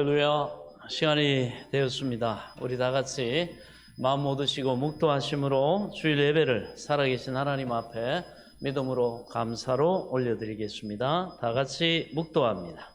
할렐루야. 시간이 되었습니다. 우리 다 같이 마음 모두시고 묵도하심으로 주일 예배를 살아계신 하나님 앞에 믿음으로 감사로 올려드리겠습니다. 다 같이 묵도합니다.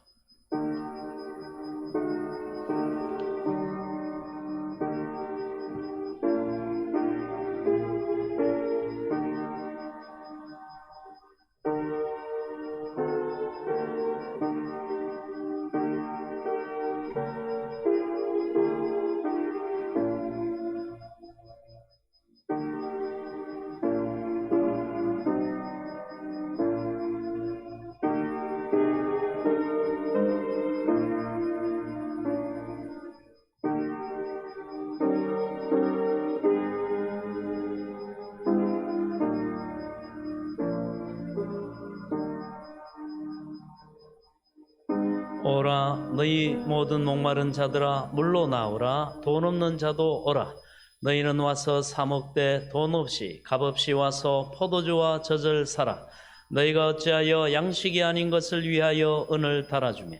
오라 너희 모든 목마른 자들아 물로 나오라. 돈 없는 자도 오라. 너희는 와서 사 먹되 돈 없이 값없이 와서 포도주와 젖을 사라. 너희가 어찌하여 양식이 아닌 것을 위하여 은을 달아주며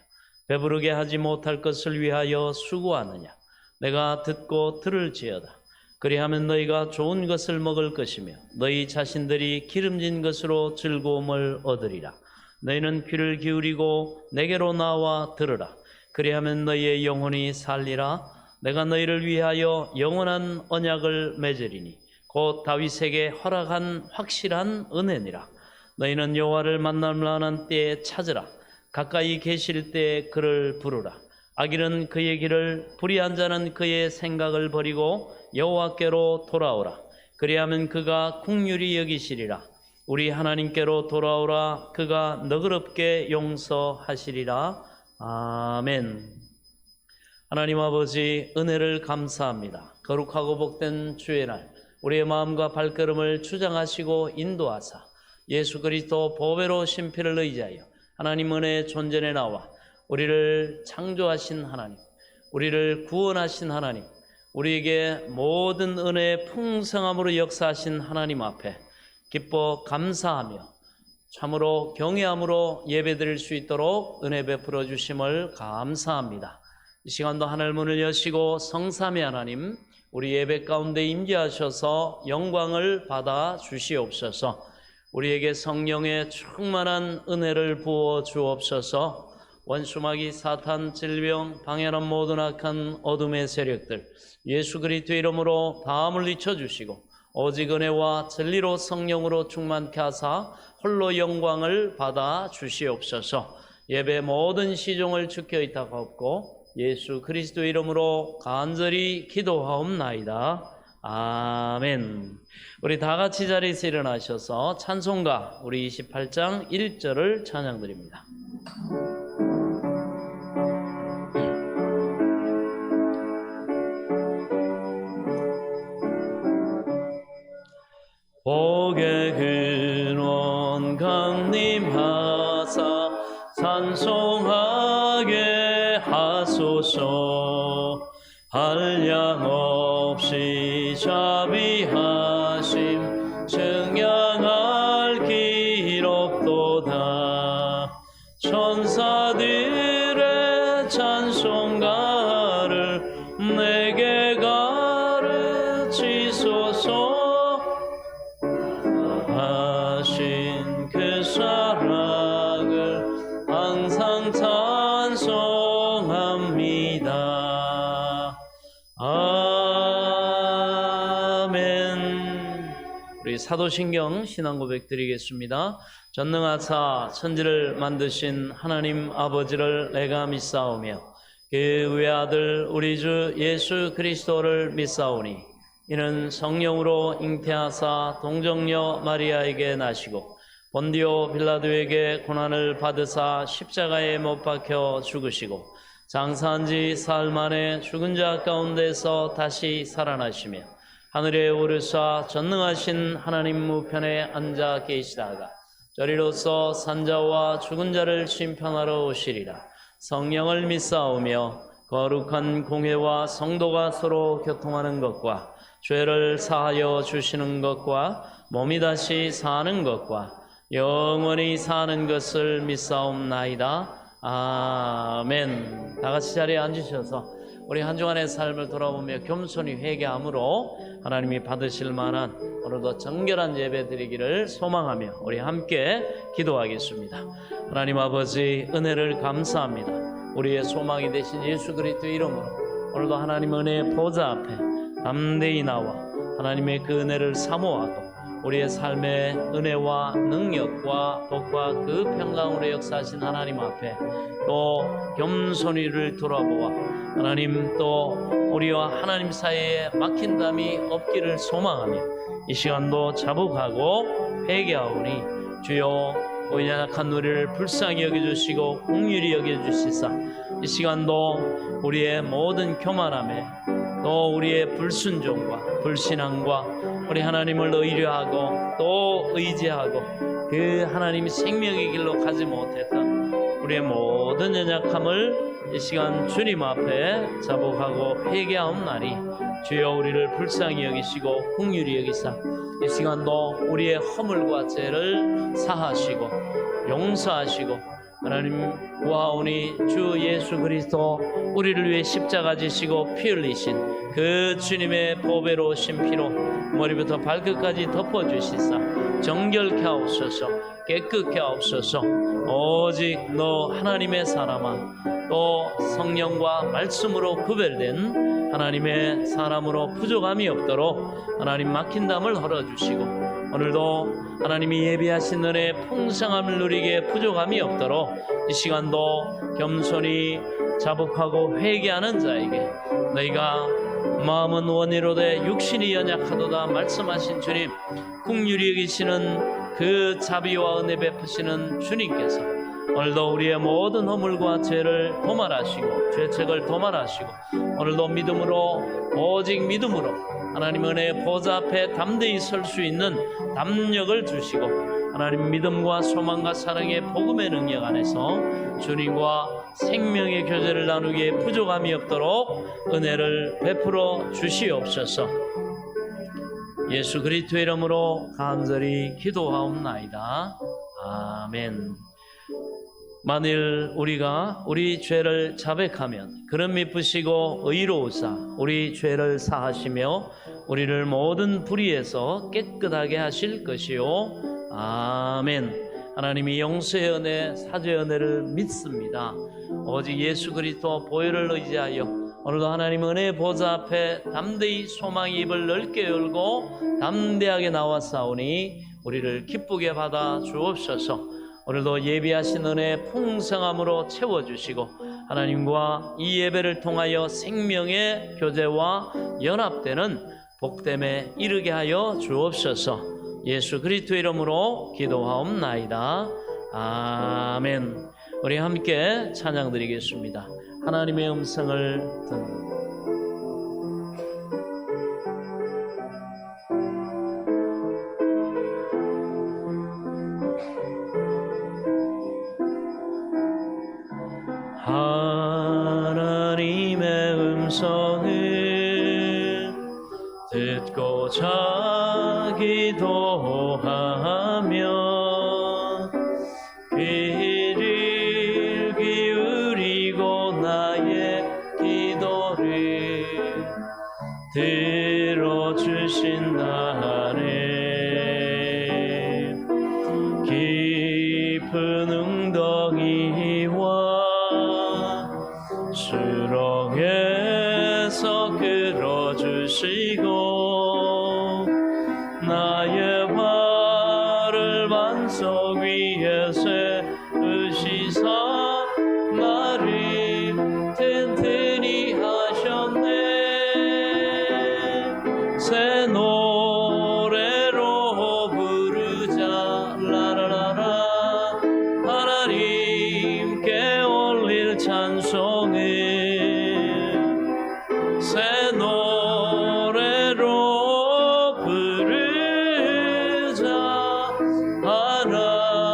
배부르게 하지 못할 것을 위하여 수고하느냐. 내가 듣고 들을지어다. 그리하면 너희가 좋은 것을 먹을 것이며 너희 자신들이 기름진 것으로 즐거움을 얻으리라. 너희는 귀를 기울이고 내게로 나와 들으라. 그리하면 너희의 영혼이 살리라. 내가 너희를 위하여 영원한 언약을 맺으리니 곧 다윗에게 허락한 확실한 은혜니라. 너희는 여호와를 만나는 때에 찾으라. 가까이 계실 때에 그를 부르라. 악인은 그의 길을 불의한 자는 그의 생각을 버리고 여호와께로 돌아오라. 그리하면 그가 긍휼히 여기시리라. 우리 하나님께로 돌아오라. 그가 너그럽게 용서하시리라. 아멘. 하나님 아버지, 은혜를 감사합니다. 거룩하고 복된 주의 날 우리의 마음과 발걸음을 주장하시고 인도하사 예수 그리스도 보배로 신피를 의지하여 하나님 은혜의 존전에 나와 우리를 창조하신 하나님, 우리를 구원하신 하나님, 우리에게 모든 은혜의 풍성함으로 역사하신 하나님 앞에 기뻐 감사하며 참으로 경외함으로 예배드릴 수 있도록 은혜 베풀어 주심을 감사합니다. 이 시간도 하늘 문을 여시고 성삼위 하나님 우리 예배 가운데 임재하셔서 영광을 받아 주시옵소서. 우리에게 성령의 충만한 은혜를 부어 주옵소서. 원수마귀 사탄 질병 방해하는 모든 악한 어둠의 세력들 예수 그리스도의 이름으로 다 물리쳐 주시고 오직 은혜와 진리로 성령으로 충만케 하사 홀로 영광을 받아 주시옵소서. 예배 모든 시종을 주께 의탁하옵고 예수 그리스도 이름으로 간절히 기도하옵나이다. 아멘. 우리 다 같이 자리에서 일어나셔서 찬송가 우리 28장 1절을 찬양드립니다. 복의 근원 강림하사 찬송하게 하소서. 한량없이 자비하심 증량할 길 없도다. 천사들의 찬송가를 내게 가르치소서. 하신 그 사랑을 항상 찬송합니다. 아멘. 우리 사도신경 신앙고백 드리겠습니다. 전능하사 천지를 만드신 하나님 아버지를 내가 믿사오며 그 외아들 우리 주 예수 그리스도를 믿사오니 이는 성령으로 잉태하사 동정녀 마리아에게 나시고 본디오 빌라도에게 고난을 받으사 십자가에 못 박혀 죽으시고 장사한 지 사흘 만에 죽은 자 가운데서 다시 살아나시며 하늘에 오르사 전능하신 하나님 우편에 앉아 계시다가 저리로서 산자와 죽은 자를 심판하러 오시리라. 성령을 믿사오며 거룩한 공회와 성도가 서로 교통하는 것과 죄를 사하여 주시는 것과 몸이 다시 사는 것과 영원히 사는 것을 믿사옵나이다. 아멘. 다 같이 자리에 앉으셔서 우리 한 주간의 삶을 돌아보며 겸손히 회개함으로 하나님이 받으실 만한 오늘도 정결한 예배 드리기를 소망하며 우리 함께 기도하겠습니다. 하나님 아버지, 은혜를 감사합니다. 우리의 소망이 되신 예수 그리스도의 이름으로 오늘도 하나님 은혜의 보좌 앞에 담대히 나와 하나님의 그 은혜를 사모하고 우리의 삶의 은혜와 능력과 복과 그 평강으로 역사하신 하나님 앞에 또 겸손히를 돌아보아 하나님 또 우리와 하나님 사이에 막힌 담이 없기를 소망하며 이 시간도 자복하고 회개하오니 주여 우리 연약한 우리를 불쌍히 여겨주시고 긍휼히 여겨주시사 이 시간도 우리의 모든 교만함에 또 우리의 불순종과 불신앙과 우리 하나님을 의뢰하고 또 의지하고 그 하나님이 생명의 길로 가지 못했던 우리의 모든 연약함을 이 시간 주님 앞에 자복하고 회개하옵나니 주여 우리를 불쌍히 여기시고 긍휼히 여기사 이 시간도 우리의 허물과 죄를 사하시고 용서하시고 하나님 구하오니 주 예수 그리스도 우리를 위해 십자가 지시고 피 흘리신 그 주님의 보배로우신 피로 머리부터 발끝까지 덮어주시사 정결케 하옵소서, 깨끗케 하옵소서. 오직 너 하나님의 사람아, 또 성령과 말씀으로 구별된 하나님의 사람으로 부족함이 없도록 하나님 막힌 담을 헐어주시고 오늘도 하나님이 예비하신 은혜의 풍성함을 누리게 부족함이 없도록 이 시간도 겸손히 자복하고 회개하는 자에게 너희가 마음은 원이로되 육신이 연약하도다 말씀하신 주님, 긍휼히 여기시는 그 자비와 은혜 베푸시는 주님께서 오늘도 우리의 모든 허물과 죄를 도말하시고 죄책을 도말하시고 오늘도 믿음으로 오직 믿음으로 하나님 은혜의 보좌 앞에 담대히 설 수 있는 담력을 주시고 하나님 믿음과 소망과 사랑의 복음의 능력 안에서 주님과 생명의 교제를 나누기에 부족함이 없도록 은혜를 베풀어 주시옵소서. 예수 그리스도의 이름으로 간절히 기도하옵나이다. 아멘. 만일 우리가 우리 죄를 자백하면 그는 미쁘시고 의로우사 우리 죄를 사하시며 우리를 모든 불의에서 깨끗하게 하실 것이요. 아멘. 하나님이 용서의 은혜, 사죄의 은혜를 믿습니다. 오직 예수 그리스도 보혈을 의지하여 오늘도 하나님 은혜의 보좌 앞에 담대히 소망의 입을 넓게 열고 담대하게 나와싸우니 우리를 기쁘게 받아 주옵소서. 오늘도 예비하신 은혜의 풍성함으로 채워주시고 하나님과 이 예배를 통하여 생명의 교제와 연합되는 복됨에 이르게 하여 주옵소서. 예수 그리스도의 이름으로 기도하옵나이다. 아멘. 우리 함께 찬양 드리겠습니다. 하나님의 음성을 듣는 하나님의 음성을 듣고자 기도하며 귀를 기울이고 나의 기도를 들어주신다네. 깊은 웅덩이와 수렁에서 끌어주시고 나의 발을 반석 위에 세우시사 나를 튼튼히 하셨네. 새 노래로 부르자 라라라라 하나님께 올릴 찬송을 새 노래로 부르자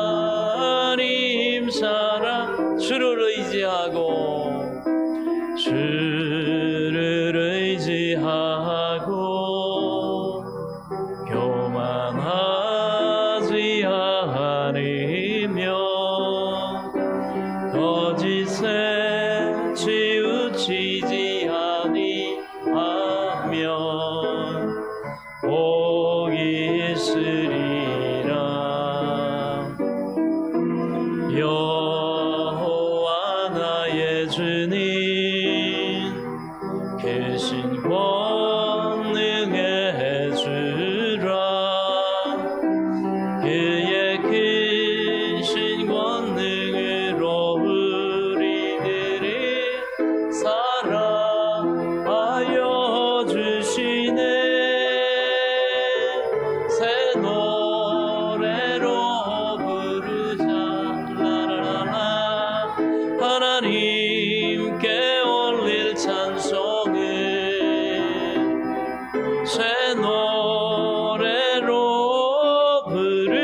하나님 사랑 그의 크신 권능으로 우리들을 사랑하여 주시네. 새 노래로 부르자 라라라라. 하나님께 올릴 찬송을 새 노래로 부르자.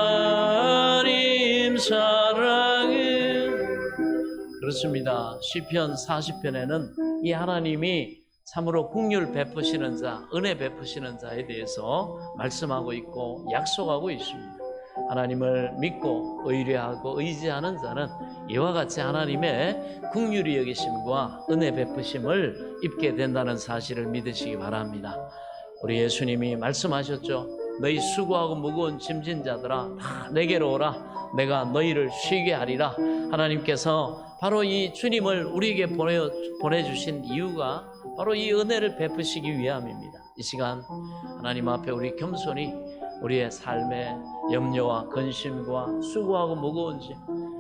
하나님 사랑을. 그렇습니다. 시편 40편에는 이 하나님이 참으로 긍휼 베푸시는 자, 은혜 베푸시는 자에 대해서 말씀하고 있고 약속하고 있습니다. 하나님을 믿고 의뢰하고 의지하는 자는 이와 같이 하나님의 긍휼히 여기심과 은혜 베푸심을 입게 된다는 사실을 믿으시기 바랍니다. 우리 예수님이 말씀하셨죠. 너희 수고하고 무거운 짐진 자들아 다 내게로 오라. 내가 너희를 쉬게 하리라. 하나님께서 바로 이 주님을 우리에게 보내주신 이유가 바로 이 은혜를 베푸시기 위함입니다. 이 시간 하나님 앞에 우리 겸손히 우리의 삶의 염려와 근심과 수고하고 무거운 짐,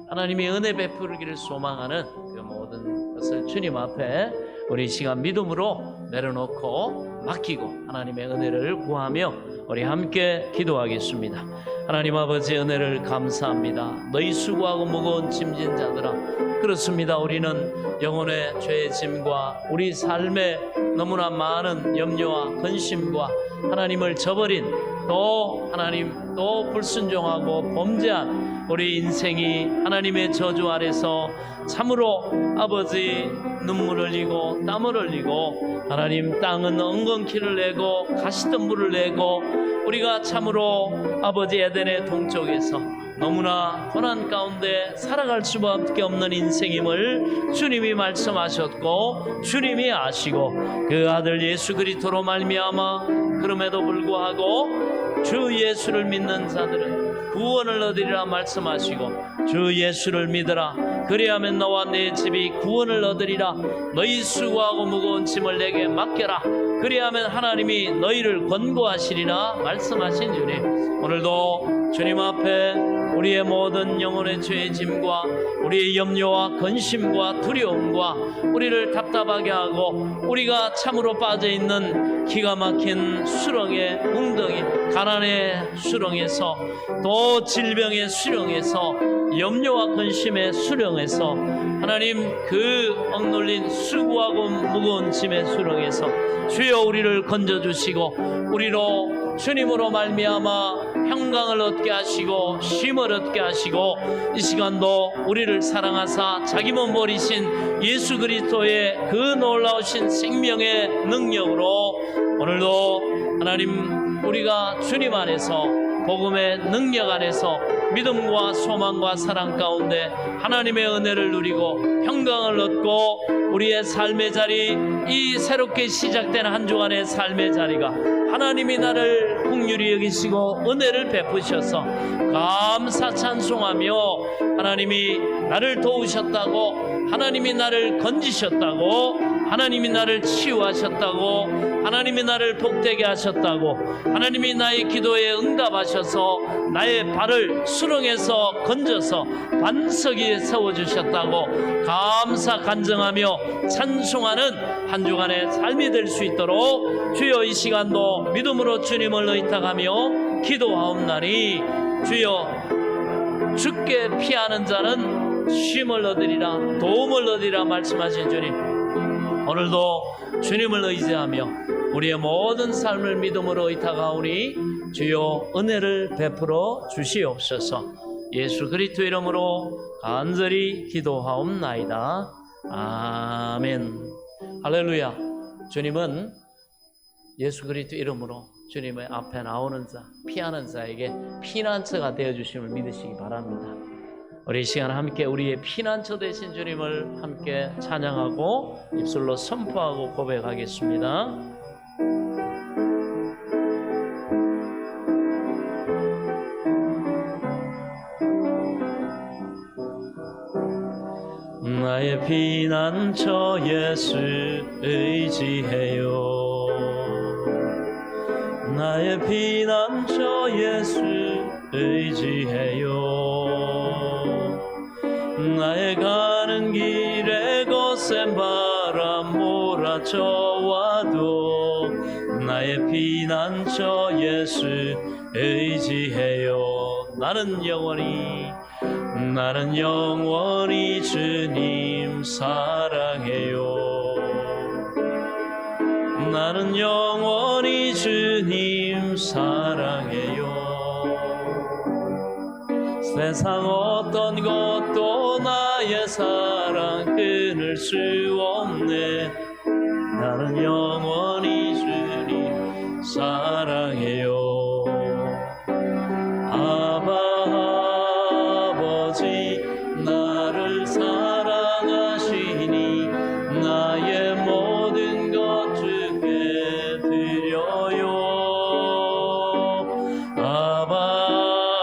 하나님이 은혜 베푸기를 소망하는 그 모든 것을 주님 앞에 우리 이 시간 믿음으로 내려놓고 맡기고 하나님의 은혜를 구하며 우리 함께 기도하겠습니다. 하나님 아버지 은혜를 감사합니다. 너희 수고하고 무거운 짐진 자들아. 그렇습니다. 우리는 영혼의 죄의 짐과 우리 삶에 너무나 많은 염려와 근심과 하나님을 저버린 또 하나님 또 불순종하고 범죄한 우리 인생이 하나님의 저주 아래서 참으로 아버지 눈물을 흘리고 땀을 흘리고 하나님 땅은 엉겅퀴를 내고 가시덤불을 내고 우리가 참으로 아버지 에덴의 동쪽에서 너무나 고난 가운데 살아갈 수밖에 없는 인생임을 주님이 말씀하셨고 주님이 아시고 그 아들 예수 그리스도로 말미암아 그럼에도 불구하고 주 예수를 믿는 자들은 구원을 얻으리라 말씀하시고 주 예수를 믿으라. 그리하면 너와 내 집이 구원을 얻으리라. 너희 수고하고 무거운 짐을 내게 맡겨라. 그리하면 하나님이 너희를 권고하시리라 말씀하신 주님, 오늘도 주님 앞에 우리의 모든 영혼의 죄의 짐과 우리의 염려와 근심과 두려움과 우리를 답답하게 하고 우리가 참으로 빠져있는 기가 막힌 수렁의 웅덩이, 가난의 수렁에서 또 질병의 수렁에서 염려와 근심의 수렁에서 하나님 그 억눌린 수고하고 무거운 짐의 수렁에서 주여 우리를 건져주시고 우리로 주님으로 말미암아 평강을 얻게 하시고 쉼을 얻게 하시고 이 시간도 우리를 사랑하사 자기 몸 버리신 예수 그리스도의 그 놀라우신 생명의 능력으로 오늘도 하나님 우리가 주님 안에서 복음의 능력 안에서 믿음과 소망과 사랑 가운데 하나님의 은혜를 누리고 평강을 얻고 우리의 삶의 자리, 이 새롭게 시작된 한 주간의 삶의 자리가 하나님이 나를 긍휼히 여기시고 은혜를 베푸셔서 감사 찬송하며 하나님이 나를 도우셨다고, 하나님이 나를 건지셨다고, 하나님이 나를 치유하셨다고, 하나님이 나를 복되게 하셨다고, 하나님이 나의 기도에 응답하셔서 나의 발을 수렁에서 건져서 반석에 세워주셨다고 감사 간증하며 찬송하는 한 주간의 삶이 될 수 있도록 주여 이 시간도 믿음으로 주님을 의탁하며 기도하옵나니 주여 주께 피하는 자는 쉼을 얻으리라, 도움을 얻으리라 말씀하신 주님, 오늘도 주님을 의지하며 우리의 모든 삶을 믿음으로 의탁하오니 주여 은혜를 베풀어 주시옵소서. 예수 그리스도 이름으로 간절히 기도하옵나이다. 아멘. 할렐루야. 주님은 예수 그리스도 이름으로 주님의 앞에 나오는 자, 피하는 자에게 피난처가 되어주심을 믿으시기 바랍니다. 우리 이 시간 함께 우리의 피난처 되신 주님을 함께 찬양하고 입술로 선포하고 고백하겠습니다. 나의 피난처 예수 의지해요. 나의 피난처 예수 의지해요. 나의 가는 길에 거센 바람 몰아쳐와도 나의 피난처 예수 의지해요. 나는 영원히 주님 사랑해요. 나는 영원히 주님 사랑해요. 세상 어떤 것도 나의 사랑 끊을 수 없네. 나는 영원히 주님 사랑해요. 아버지 나를 사랑하시니 나의 모든 것 주께 드려요.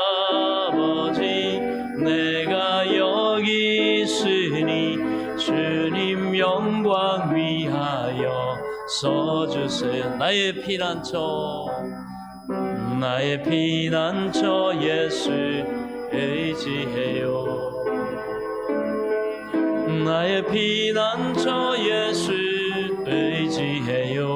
아버지 내가 여기 있으니 주님 영광 위하여 써주세요. 나의 피난처 예수 의지해요. 나의 피난처 예수 의지해요.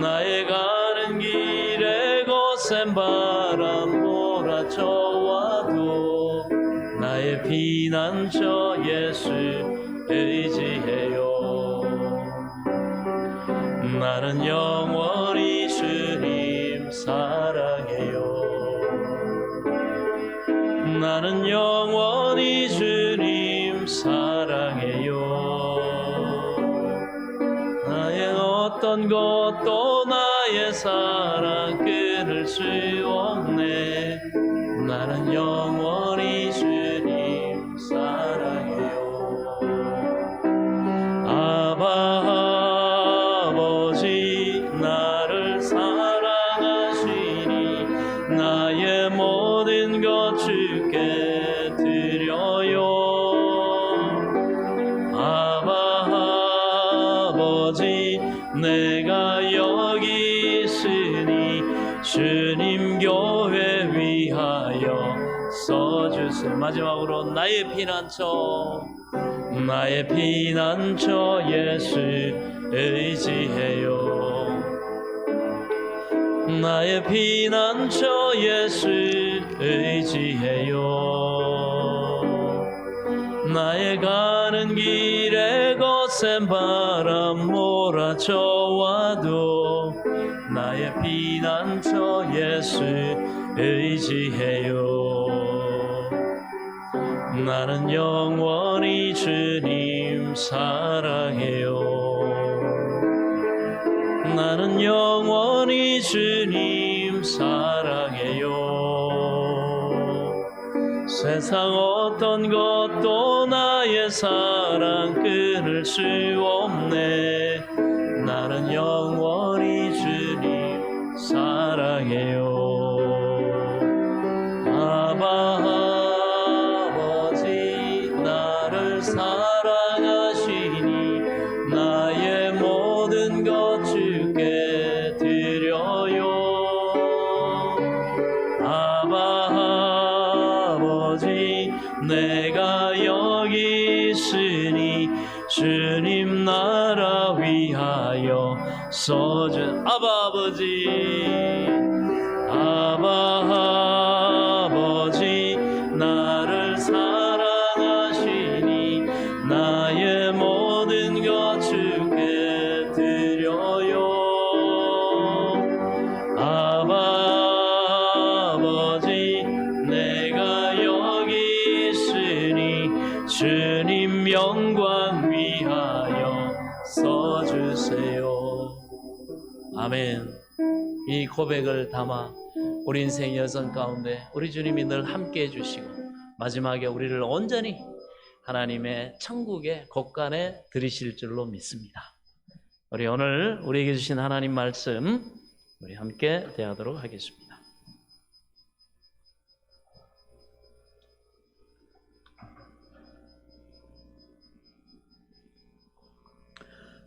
나의 가는 길에 거센 바람 몰아쳐와도 나의 피난처 예수 의지해요. 나는 영원히 주님 사랑해요. 나는 영원히 주님 사랑해요. 나의 어떤 것도 나의 사랑 끊을 수 없네. 나는 영원히 주님 사랑해요. 아버지 나를 사랑하시니 나의 모든 것 주께 드려요. 아버지 내가 여기 있으니 주님 교회 위하여 써주세요. 마지막으로 나의 피난처 예수 의지해요. 나의 피난처 예수 의지해요. 나의 가는 길에 거센 바람 몰아쳐와도 나의 피난처 예수 의지해요. 나는 영원히 주님 사랑해요. 나는 영원히 주님 사랑해요. 세상 어떤 것도 나의 사랑 끊을 수 없네. 나는 영원히 주님 사랑해요. 아버지 나를 사랑하시니 나의 모든 것 주께 드려요. 아버지 내가 여기 있으니 주님 나라 위하여 써준 아버지 나를 사랑하시니 나의 모든 것 주께 드려요. 아버지 내가 여기 있으니 주님 영광 위하여 써주세요. 아멘. 이 고백을 담아 우리 인생 여정 가운데 우리 주님이 늘 함께 해주시고 마지막에 우리를 온전히 하나님의 천국의 곳간에 들이실 줄로 믿습니다. 우리 오늘 우리에게 주신 하나님 말씀 우리 함께 대하도록 하겠습니다.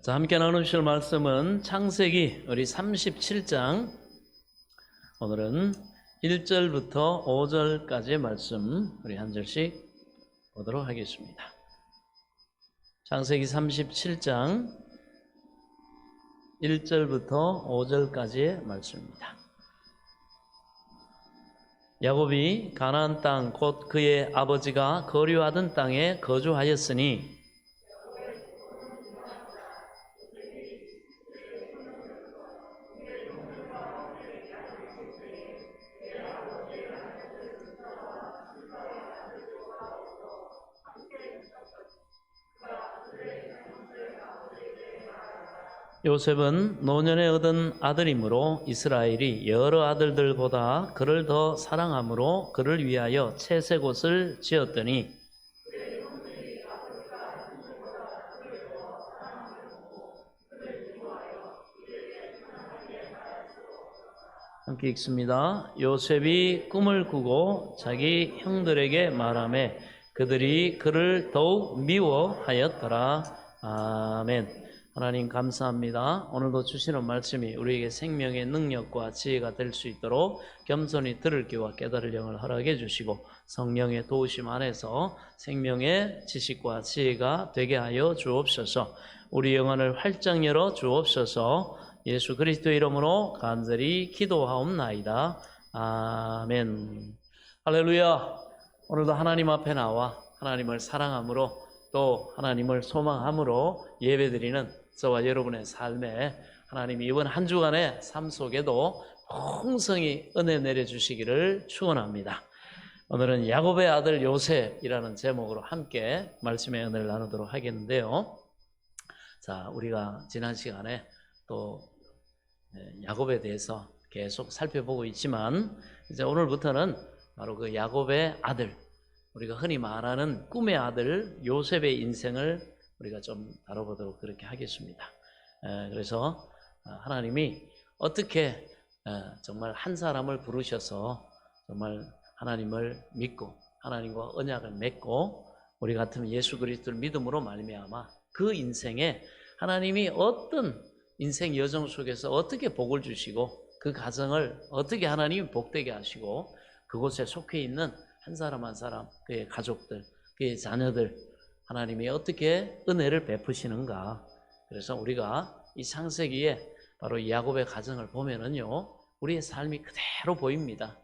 자, 함께 나누실 말씀은 창세기 우리 37장, 오늘은 1절부터 5절까지의 말씀 우리 한 절씩 보도록 하겠습니다. 창세기 37장 1절부터 5절까지의 말씀입니다. 야곱이 가나안 땅 곧 그의 아버지가 거류하던 땅에 거주하였으니 요셉은 노년에 얻은 아들이므로 이스라엘이 여러 아들들보다 그를 더 사랑함으로 그를 위하여 채색 옷을 지었더니 함께 읽습니다. 요셉이 꿈을 꾸고 자기 형들에게 말하매 그들이 그를 더욱 미워하였더라. 아멘. 하나님 감사합니다. 오늘도 주시는 말씀이 우리에게 생명의 능력과 지혜가 될 수 있도록 겸손히 들을 귀와 깨달을 영을 허락해 주시고 성령의 도우심 안에서 생명의 지식과 지혜가 되게 하여 주옵소서. 우리 영혼을 활짝 열어 주옵소서. 예수 그리스도의 이름으로 간절히 기도하옵나이다. 아멘. 할렐루야. 오늘도 하나님 앞에 나와 하나님을 사랑함으로 또 하나님을 소망함으로 예배드리는 저와 여러분의 삶에 하나님이 이번 한 주간의 삶 속에도 풍성히 은혜 내려주시기를 축원합니다. 오늘은 야곱의 아들 요셉이라는 제목으로 함께 말씀의 은혜를 나누도록 하겠는데요. 자, 우리가 지난 시간에 또 야곱에 대해서 계속 살펴보고 있지만 이제 오늘부터는 바로 그 야곱의 아들, 우리가 흔히 말하는 꿈의 아들 요셉의 인생을 우리가 좀 다뤄보도록 그렇게 하겠습니다. 그래서 하나님이 어떻게 정말 한 사람을 부르셔서 정말 하나님을 믿고 하나님과 언약을 맺고 우리 같으면 예수 그리스도를 믿음으로 말미암아 그 인생에 하나님이 어떤 인생 여정 속에서 어떻게 복을 주시고 그 가정을 어떻게 하나님이 복되게 하시고 그곳에 속해 있는 한 사람 한 사람, 그의 가족들, 그의 자녀들 하나님이 어떻게 은혜를 베푸시는가. 그래서 우리가 이 창세기에 바로 이 야곱의 가정을 보면은요 우리의 삶이 그대로 보입니다.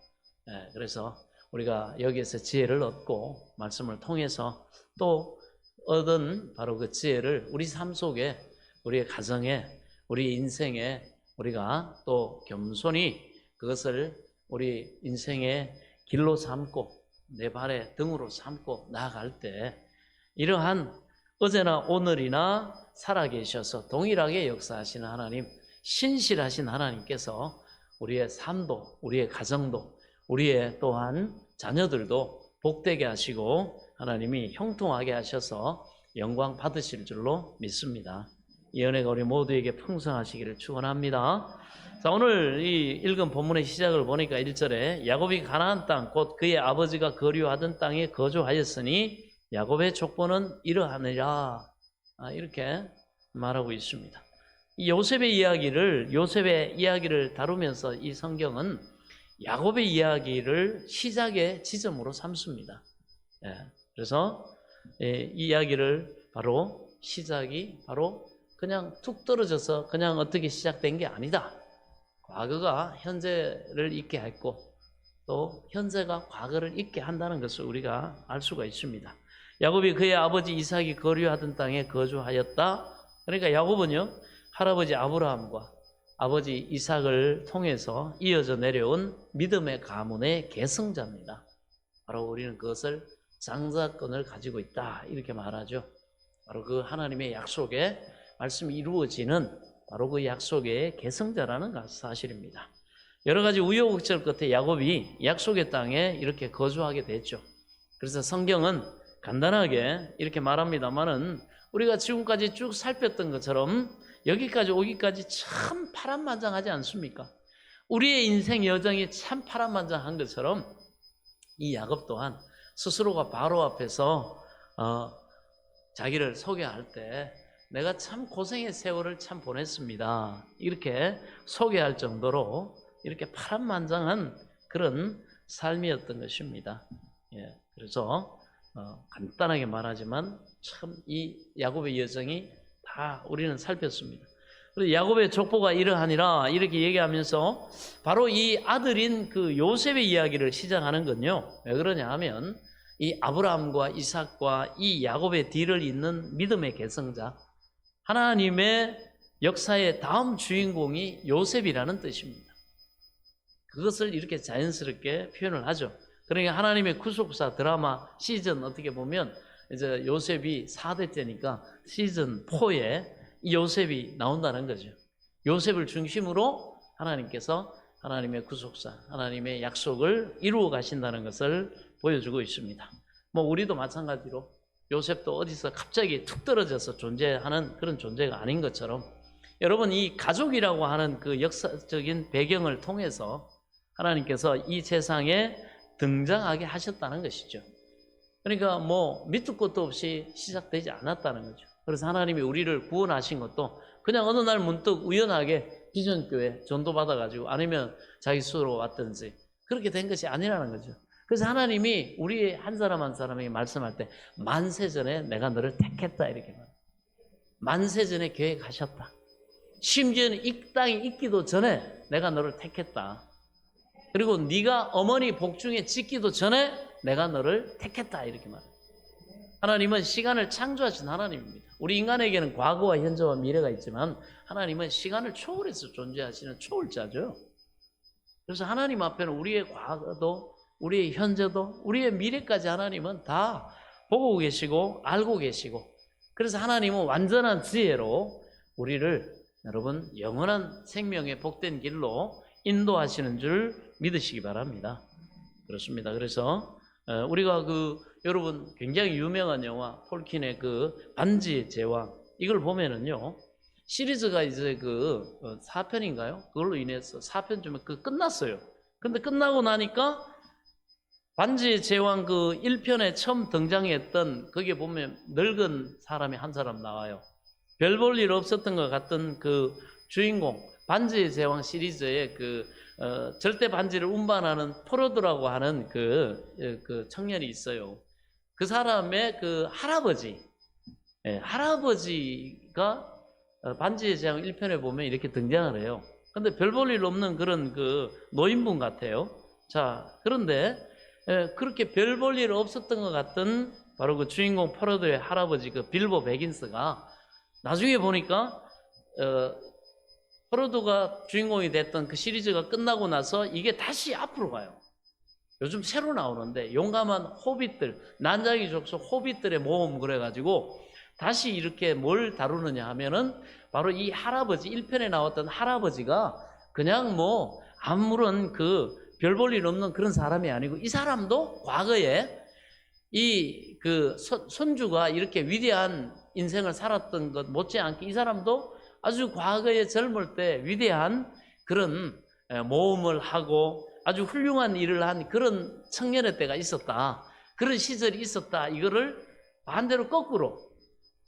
그래서 우리가 여기에서 지혜를 얻고 말씀을 통해서 또 얻은 바로 그 지혜를 우리 삶 속에 우리의 가정에 우리 인생에 우리가 또 겸손히 그것을 우리 인생의 길로 삼고 내 발의 등으로 삼고 나아갈 때 이러한 어제나 오늘이나 살아계셔서 동일하게 역사하시는 하나님, 신실하신 하나님께서 우리의 삶도 우리의 가정도 우리의 또한 자녀들도 복되게 하시고 하나님이 형통하게 하셔서 영광 받으실 줄로 믿습니다. 이 은혜가 우리 모두에게 풍성하시기를 축원합니다. 자, 오늘 이 읽은 본문의 시작을 보니까 1절에 야곱이 가나안 땅 곧 그의 아버지가 거류하던 땅에 거주하였으니 야곱의 족보는 이러하니라. 이렇게 말하고 있습니다. 요셉의 이야기를 다루면서 이 성경은 야곱의 이야기를 시작의 지점으로 삼습니다. 그래서 이 이야기를 바로 시작이 바로 그냥 툭 떨어져서 그냥 어떻게 시작된 게 아니다. 과거가 현재를 잊게 했고 또 현재가 과거를 잊게 한다는 것을 우리가 알 수가 있습니다. 야곱이 그의 아버지 이삭이 거류하던 땅에 거주하였다. 그러니까 야곱은요 할아버지 아브라함과 아버지 이삭을 통해서 이어져 내려온 믿음의 가문의 계승자입니다. 바로 우리는 그것을 장자권을 가지고 있다 이렇게 말하죠. 바로 그 하나님의 약속에 말씀이 이루어지는 바로 그 약속의 계승자라는 사실입니다. 여러 가지 우여곡절 끝에 야곱이 약속의 땅에 이렇게 거주하게 됐죠. 그래서 성경은 간단하게 이렇게 말합니다만은 우리가 지금까지 쭉 살폈던 것처럼 여기까지 오기까지 참 파란만장하지 않습니까? 우리의 인생 여정이 참 파란만장한 것처럼 이 야곱 또한 스스로가 바로 앞에서 자기를 소개할 때 내가 참 고생의 세월을 참 보냈습니다. 이렇게 소개할 정도로 이렇게 파란만장한 그런 삶이었던 것입니다. 예, 그래서 간단하게 말하지만 참 이 야곱의 여정이 다 우리는 살폈습니다. 그래서 야곱의 족보가 이러하니라 이렇게 얘기하면서 바로 이 아들인 그 요셉의 이야기를 시작하는 건요. 왜 그러냐 하면 이 아브라함과 이삭과 이 야곱의 뒤를 잇는 믿음의 계승자, 하나님의 역사의 다음 주인공이 요셉이라는 뜻입니다. 그것을 이렇게 자연스럽게 표현을 하죠. 그러니까 하나님의 구속사 드라마 시즌 어떻게 보면 이제 요셉이 4대째니까 시즌 4에 이 요셉이 나온다는 거죠. 요셉을 중심으로 하나님께서 하나님의 구속사, 하나님의 약속을 이루어 가신다는 것을 보여주고 있습니다. 뭐 우리도 마찬가지로 요셉도 어디서 갑자기 툭 떨어져서 존재하는 그런 존재가 아닌 것처럼 여러분 이 가족이라고 하는 그 역사적인 배경을 통해서 하나님께서 이 세상에 등장하게 하셨다는 것이죠. 그러니까 뭐 밑도 끝도 없이 시작되지 않았다는 거죠. 그래서 하나님이 우리를 구원하신 것도 그냥 어느 날 문득 우연하게 비전교회 전도받아가지고 아니면 자기 스스로 왔든지 그렇게 된 것이 아니라는 거죠. 그래서 하나님이 우리 한 사람 한 사람에게 말씀할 때 만세전에 내가 너를 택했다 이렇게 말해요. 만세전에 계획하셨다. 심지어는 이 땅에 있기도 전에 내가 너를 택했다. 그리고 네가 어머니 복중에 짓기도 전에 내가 너를 택했다 이렇게 말해요. 하나님은 시간을 창조하신 하나님입니다. 우리 인간에게는 과거와 현재와 미래가 있지만 하나님은 시간을 초월해서 존재하시는 초월자죠. 그래서 하나님 앞에는 우리의 과거도 우리의 현재도 우리의 미래까지 하나님은 다 보고 계시고 알고 계시고 그래서 하나님은 완전한 지혜로 우리를 여러분 영원한 생명의 복된 길로 인도하시는 줄 믿으시기 바랍니다. 그렇습니다. 그래서 우리가 여러분 굉장히 유명한 영화 톨킨의 그 반지의 제왕 이걸 보면은요 시리즈가 이제 4편인가요? 그걸로 인해서 4편쯤에 끝났어요. 근데 끝나고 나니까 반지의 제왕 1편에 처음 등장했던 거기에 보면 늙은 사람이 한 사람 나와요. 별 볼 일 없었던 것 같던 그 주인공 반지의 제왕 시리즈의 절대 반지를 운반하는 포로드라고 하는 그 청년이 있어요. 그 사람의 할아버지가 반지의 제왕 1편에 보면 이렇게 등장을 해요. 근데 별 볼 일 없는 그런 노인분 같아요. 자, 그런데 그렇게 별 볼 일 없었던 것 같던 바로 그 주인공 포로드의 할아버지 빌보 베긴스가 나중에 보니까 포로드가 주인공이 됐던 그 시리즈가 끝나고 나서 이게 다시 앞으로 가요. 요즘 새로 나오는데 용감한 호빗들, 난장이 족속 호빗들의 모험 그래가지고 다시 이렇게 뭘 다루느냐 하면은 바로 이 할아버지 1편에 나왔던 할아버지가 그냥 뭐 아무런 별 볼 일 없는 그런 사람이 아니고 이 사람도 과거에 손주가 이렇게 위대한 인생을 살았던 것 못지않게 이 사람도 아주 과거에 젊을 때 위대한 그런 모험을 하고 아주 훌륭한 일을 한 그런 청년의 때가 있었다. 그런 시절이 있었다. 이거를 반대로 거꾸로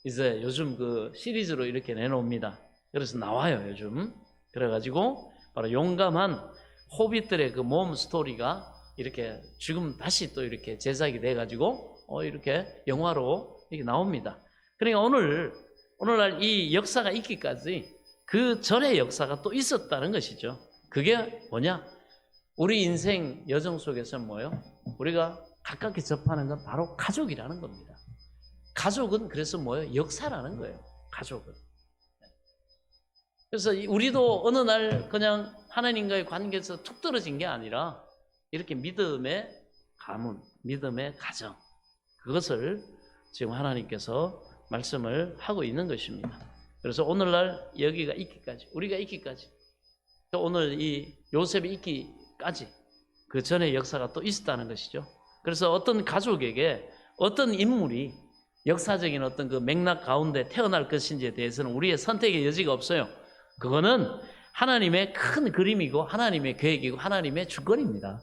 이제 요즘 시리즈로 이렇게 내놓습니다. 그래서 나와요, 요즘. 그래가지고 바로 용감한 호빗들의 모험 스토리가 이렇게 지금 다시 또 이렇게 제작이 돼가지고 이렇게 영화로 이렇게 나옵니다. 그러니까 오늘날 이 역사가 있기까지 그 전의 역사가 또 있었다는 것이죠. 그게 뭐냐? 우리 인생 여정 속에서는 뭐예요? 우리가 가깝게 접하는 건 바로 가족이라는 겁니다. 가족은 그래서 뭐예요? 역사라는 거예요. 가족은. 그래서 우리도 어느 날 그냥 하나님과의 관계에서 툭 떨어진 게 아니라 이렇게 믿음의 가문, 믿음의 가정 그것을 지금 하나님께서 말씀을 하고 있는 것입니다. 그래서 오늘날 여기가 있기까지 우리가 있기까지 또 오늘 이 요셉이 있기까지 그 전의 역사가 또 있었다는 것이죠. 그래서 어떤 가족에게 어떤 인물이 역사적인 어떤 맥락 가운데 태어날 것인지에 대해서는 우리의 선택의 여지가 없어요. 그거는 하나님의 큰 그림이고 하나님의 계획이고 하나님의 주권입니다.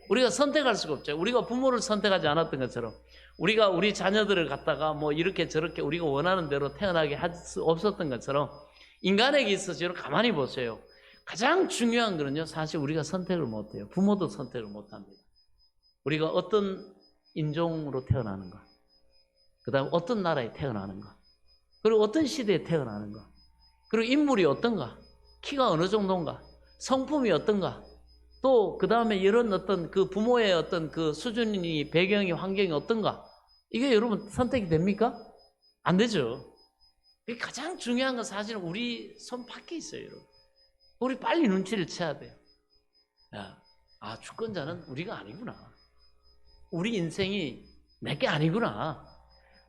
우리가 선택할 수가 없죠. 우리가 부모를 선택하지 않았던 것처럼 우리가 우리 자녀들을 갖다가 뭐 이렇게 저렇게 우리가 원하는 대로 태어나게 할 수 없었던 것처럼 인간에게 있어서 여러분 가만히 보세요. 가장 중요한 거는요, 사실 우리가 선택을 못해요. 부모도 선택을 못합니다. 우리가 어떤 인종으로 태어나는가, 그 다음 어떤 나라에 태어나는가, 그리고 어떤 시대에 태어나는가, 그리고 인물이 어떤가, 키가 어느 정도인가, 성품이 어떤가, 또 그 다음에 이런 어떤 그 부모의 어떤 그 수준이, 배경이, 환경이 어떤가, 이게 여러분 선택이 됩니까? 안 되죠. 가장 중요한 건 사실은 우리 손 밖에 있어요, 여러분. 우리 빨리 눈치를 채야 돼요. 야, 아, 주권자는 우리가 아니구나. 우리 인생이 내게 아니구나.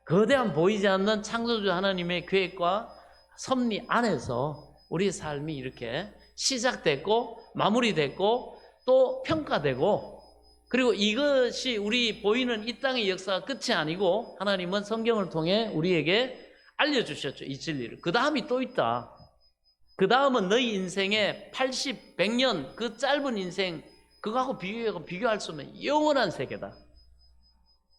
거대한 보이지 않는 창조주 하나님의 계획과 섭리 안에서 우리의 삶이 이렇게 시작됐고 마무리됐고 또 평가되고, 그리고 이것이 우리 보이는 이 땅의 역사가 끝이 아니고 하나님은 성경을 통해 우리에게 알려주셨죠, 이 진리를. 그 다음이 또 있다. 그 다음은 너희 인생의 80, 100년 그 짧은 인생 그거하고 비교할 수 없는 영원한 세계다.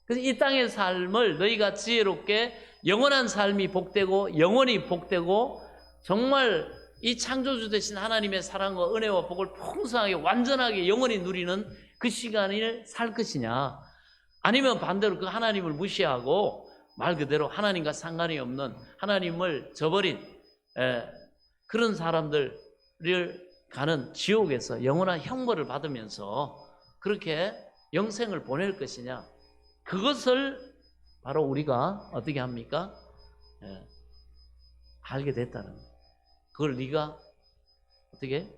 그래서 이 땅의 삶을 너희가 지혜롭게 영원한 삶이 복되고 영원히 복되고 정말 이 창조주 되신 하나님의 사랑과 은혜와 복을 풍성하게 완전하게 영원히 누리는 그 시간을 살 것이냐, 아니면 반대로 그 하나님을 무시하고 말 그대로 하나님과 상관이 없는, 하나님을 저버린 그런 사람들을 가는 지옥에서 영원한 형벌을 받으면서 그렇게 영생을 보낼 것이냐, 그것을 바로 우리가 어떻게 합니까? 알게 됐다는 거예요. 그걸 네가 어떻게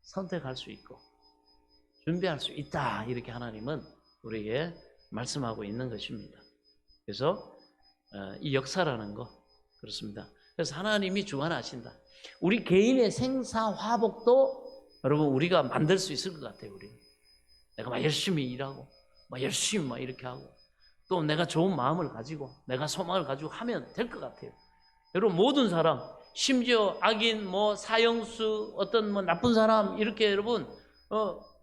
선택할 수 있고 준비할 수 있다, 이렇게 하나님은 우리에게 말씀하고 있는 것입니다. 그래서 이 역사라는 거 그렇습니다. 그래서 하나님이 주관하신다. 우리 개인의 생사화복도 여러분 우리가 만들 수 있을 것 같아요. 우리 내가 막 열심히 일하고 막 열심히 막 이렇게 하고 또 내가 좋은 마음을 가지고 내가 소망을 가지고 하면 될 것 같아요. 여러분 모든 사람, 심지어 악인, 뭐 사형수, 어떤 뭐 나쁜 사람 이렇게 여러분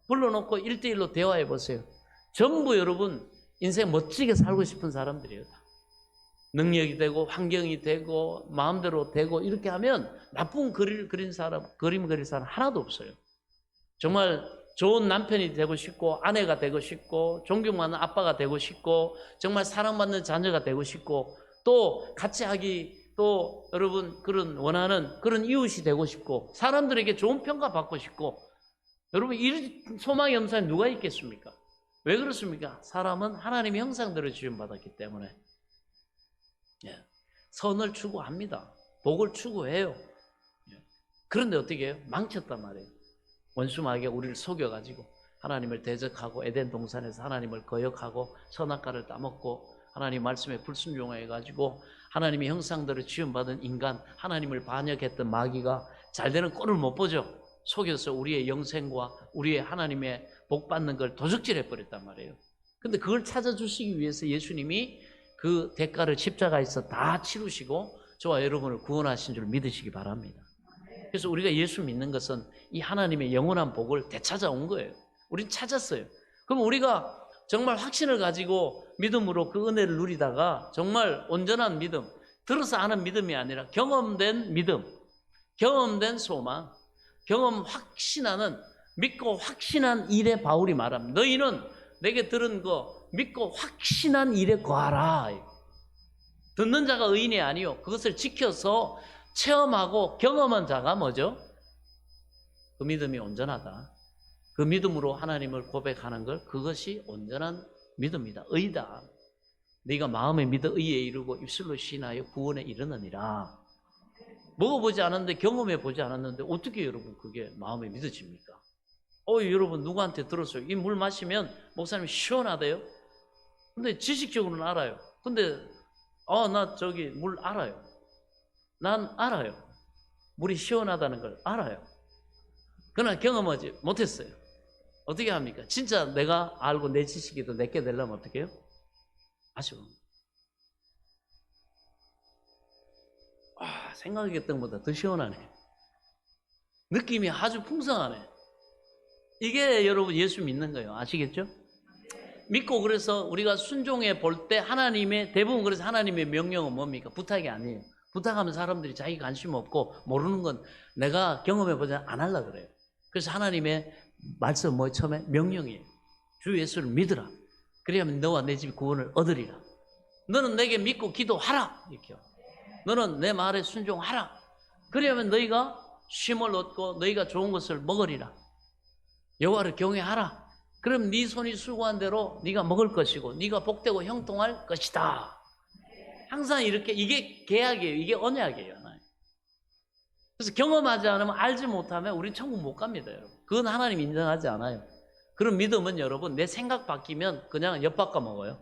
불러놓고 1대1로 대화해 보세요. 전부 여러분 인생 멋지게 살고 싶은 사람들이에요. 능력이 되고 환경이 되고 마음대로 되고 이렇게 하면 나쁜 그림 그릴 사람 하나도 없어요. 정말 좋은 남편이 되고 싶고 아내가 되고 싶고 존경받는 아빠가 되고 싶고 정말 사랑받는 자녀가 되고 싶고 또 같이 하기, 또 여러분 그런 원하는 그런 이웃이 되고 싶고 사람들에게 좋은 평가 받고 싶고, 여러분 이 소망의 염산이 누가 있겠습니까? 왜 그렇습니까? 사람은 하나님의 형상대로 지음받았기 때문에 선을 추구합니다. 복을 추구해요. 그런데 어떻게 해요? 망쳤단 말이에요. 원수 마귀가 우리를 속여가지고 하나님을 대적하고 에덴 동산에서 하나님을 거역하고 선악과를 따먹고 하나님 말씀에 불순종해가지고 하나님의 형상대로 지음받은 인간, 하나님을 반역했던 마귀가 잘 되는 꼴을 못 보죠. 속여서 우리의 영생과 우리의 하나님의 복 받는 걸 도적질해버렸단 말이에요. 근데 그걸 찾아주시기 위해서 예수님이 그 대가를 십자가에서 다 치르시고 저와 여러분을 구원하신 줄 믿으시기 바랍니다. 그래서 우리가 예수 믿는 것은 이 하나님의 영원한 복을 되찾아온 거예요. 우린 찾았어요. 그럼 우리가 정말 확신을 가지고 믿음으로 그 은혜를 누리다가 정말 온전한 믿음, 들어서 아는 믿음이 아니라 경험된 믿음, 경험된 소망, 경험 확신하는, 믿고 확신한 일에 바울이 말합니다. 너희는 내게 들은 거 믿고 확신한 일에 거하라. 듣는 자가 의인이 아니요 그것을 지켜서 체험하고 경험한 자가 뭐죠? 그 믿음이 온전하다. 그 믿음으로 하나님을 고백하는 걸, 그것이 온전한 믿음이다. 의다. 네가 마음에 믿어 의에 이르고 입술로 신하여 구원에 이르느니라. 먹어보지 않았는데, 경험해 보지 않았는데 어떻게 여러분 그게 마음에 믿어집니까? 여러분 누구한테 들었어요? 이 물 마시면 목사님 시원하대요. 근데 지식적으로는 알아요. 근데 나 저기 물 알아요. 난 알아요. 물이 시원하다는 걸 알아요. 그러나 경험하지 못했어요. 어떻게 합니까? 진짜 내가 알고 내 지식이 더 내게 되려면 어떻게 해요? 아쉬워. 생각했던 것보다 더 시원하네. 느낌이 아주 풍성하네. 이게 여러분 예수 믿는 거예요. 아시겠죠? 믿고 그래서 우리가 순종해 볼 때 하나님의 대부분 그래서 하나님의 명령은 뭡니까? 부탁이 아니에요. 부탁하면 사람들이 자기 관심 없고 모르는 건 내가 경험해 보자 안 하려고 그래요. 그래서 하나님의 말씀 뭐 처음에 명령이에요. 주 예수를 믿으라. 그래야만 너와 내 집이 구원을 얻으리라. 너는 내게 믿고 기도하라. 이렇게요. 너는 내 말에 순종하라. 그래야만 너희가 쉼을 얻고 너희가 좋은 것을 먹으리라. 여호와를 경외하라. 그럼 네 손이 수고한 대로 네가 먹을 것이고 네가 복되고 형통할 것이다. 항상 이렇게 이게 계약이에요. 이게 언약이에요. 그래서 경험하지 않으면 알지 못하면 우리 천국 못 갑니다, 여러분. 그건 하나님 인정하지 않아요. 그런 믿음은 여러분 내 생각 바뀌면 그냥 엿바꿔 먹어요.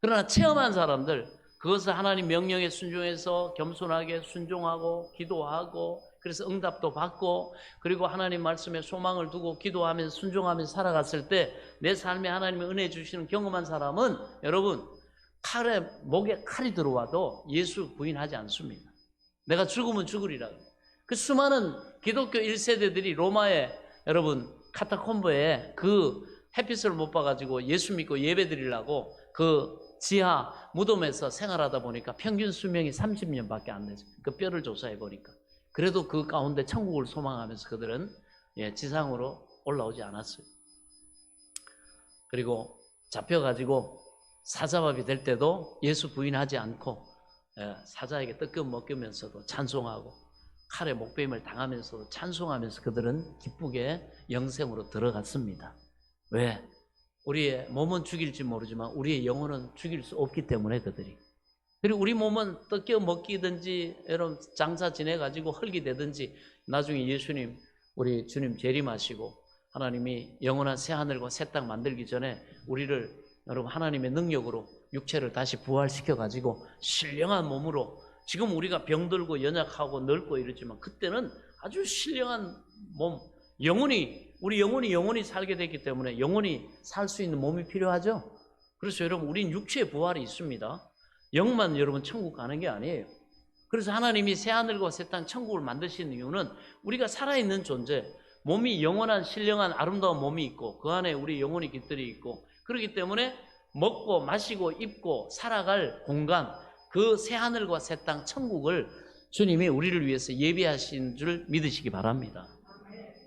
그러나 체험한 사람들 그것을 하나님 명령에 순종해서 겸손하게 순종하고 기도하고 그래서 응답도 받고 그리고 하나님 말씀에 소망을 두고 기도하면서 순종하면서 살아갔을 때 내 삶에 하나님의 은혜 주시는 경험한 사람은 여러분 목에 칼이 들어와도 예수 부인하지 않습니다. 내가 죽으면 죽으리라. 그 수많은 기독교 1세대들이 로마에 여러분 카타콤보에 그 햇빛을 못 봐가지고 예수 믿고 예배 드리려고 그 지하 무덤에서 생활하다 보니까 평균 수명이 30년밖에 안 되죠. 그 뼈를 조사해 보니까. 그래도 그 가운데 천국을 소망하면서 그들은 지상으로 올라오지 않았어요. 그리고 잡혀가지고 사자밥이 될 때도 예수 부인하지 않고 사자에게 떡금 먹으면서도 찬송하고 칼에 목베임을 당하면서도 찬송하면서 그들은 기쁘게 영생으로 들어갔습니다. 왜? 우리의 몸은 죽일지 모르지만 우리의 영혼은 죽일 수 없기 때문에 그들이. 그리고 우리 몸은 떡겨 먹기든지 여러분 장사 지내가지고 헐기 되든지 나중에 예수님 우리 주님 재림하시고 하나님이 영원한 새하늘과 새 땅 만들기 전에 우리를 여러분 하나님의 능력으로 육체를 다시 부활시켜가지고 신령한 몸으로 지금 우리가 병들고 연약하고 늙고 이러지만 그때는 아주 신령한 몸 우리 영혼이 살게 되기 때문에 영혼이 살 수 있는 몸이 필요하죠. 그래서 여러분 우린 육체의 부활이 있습니다. 영만 여러분 천국 가는 게 아니에요. 그래서 하나님이 새하늘과 새 땅 천국을 만드신 이유는 우리가 살아있는 존재 몸이 영원한 신령한 아름다운 몸이 있고 그 안에 우리 영혼이 깃들이 있고 그렇기 때문에 먹고 마시고 입고 살아갈 공간 그 새하늘과 새 땅 천국을 주님이 우리를 위해서 예비하신 줄 믿으시기 바랍니다.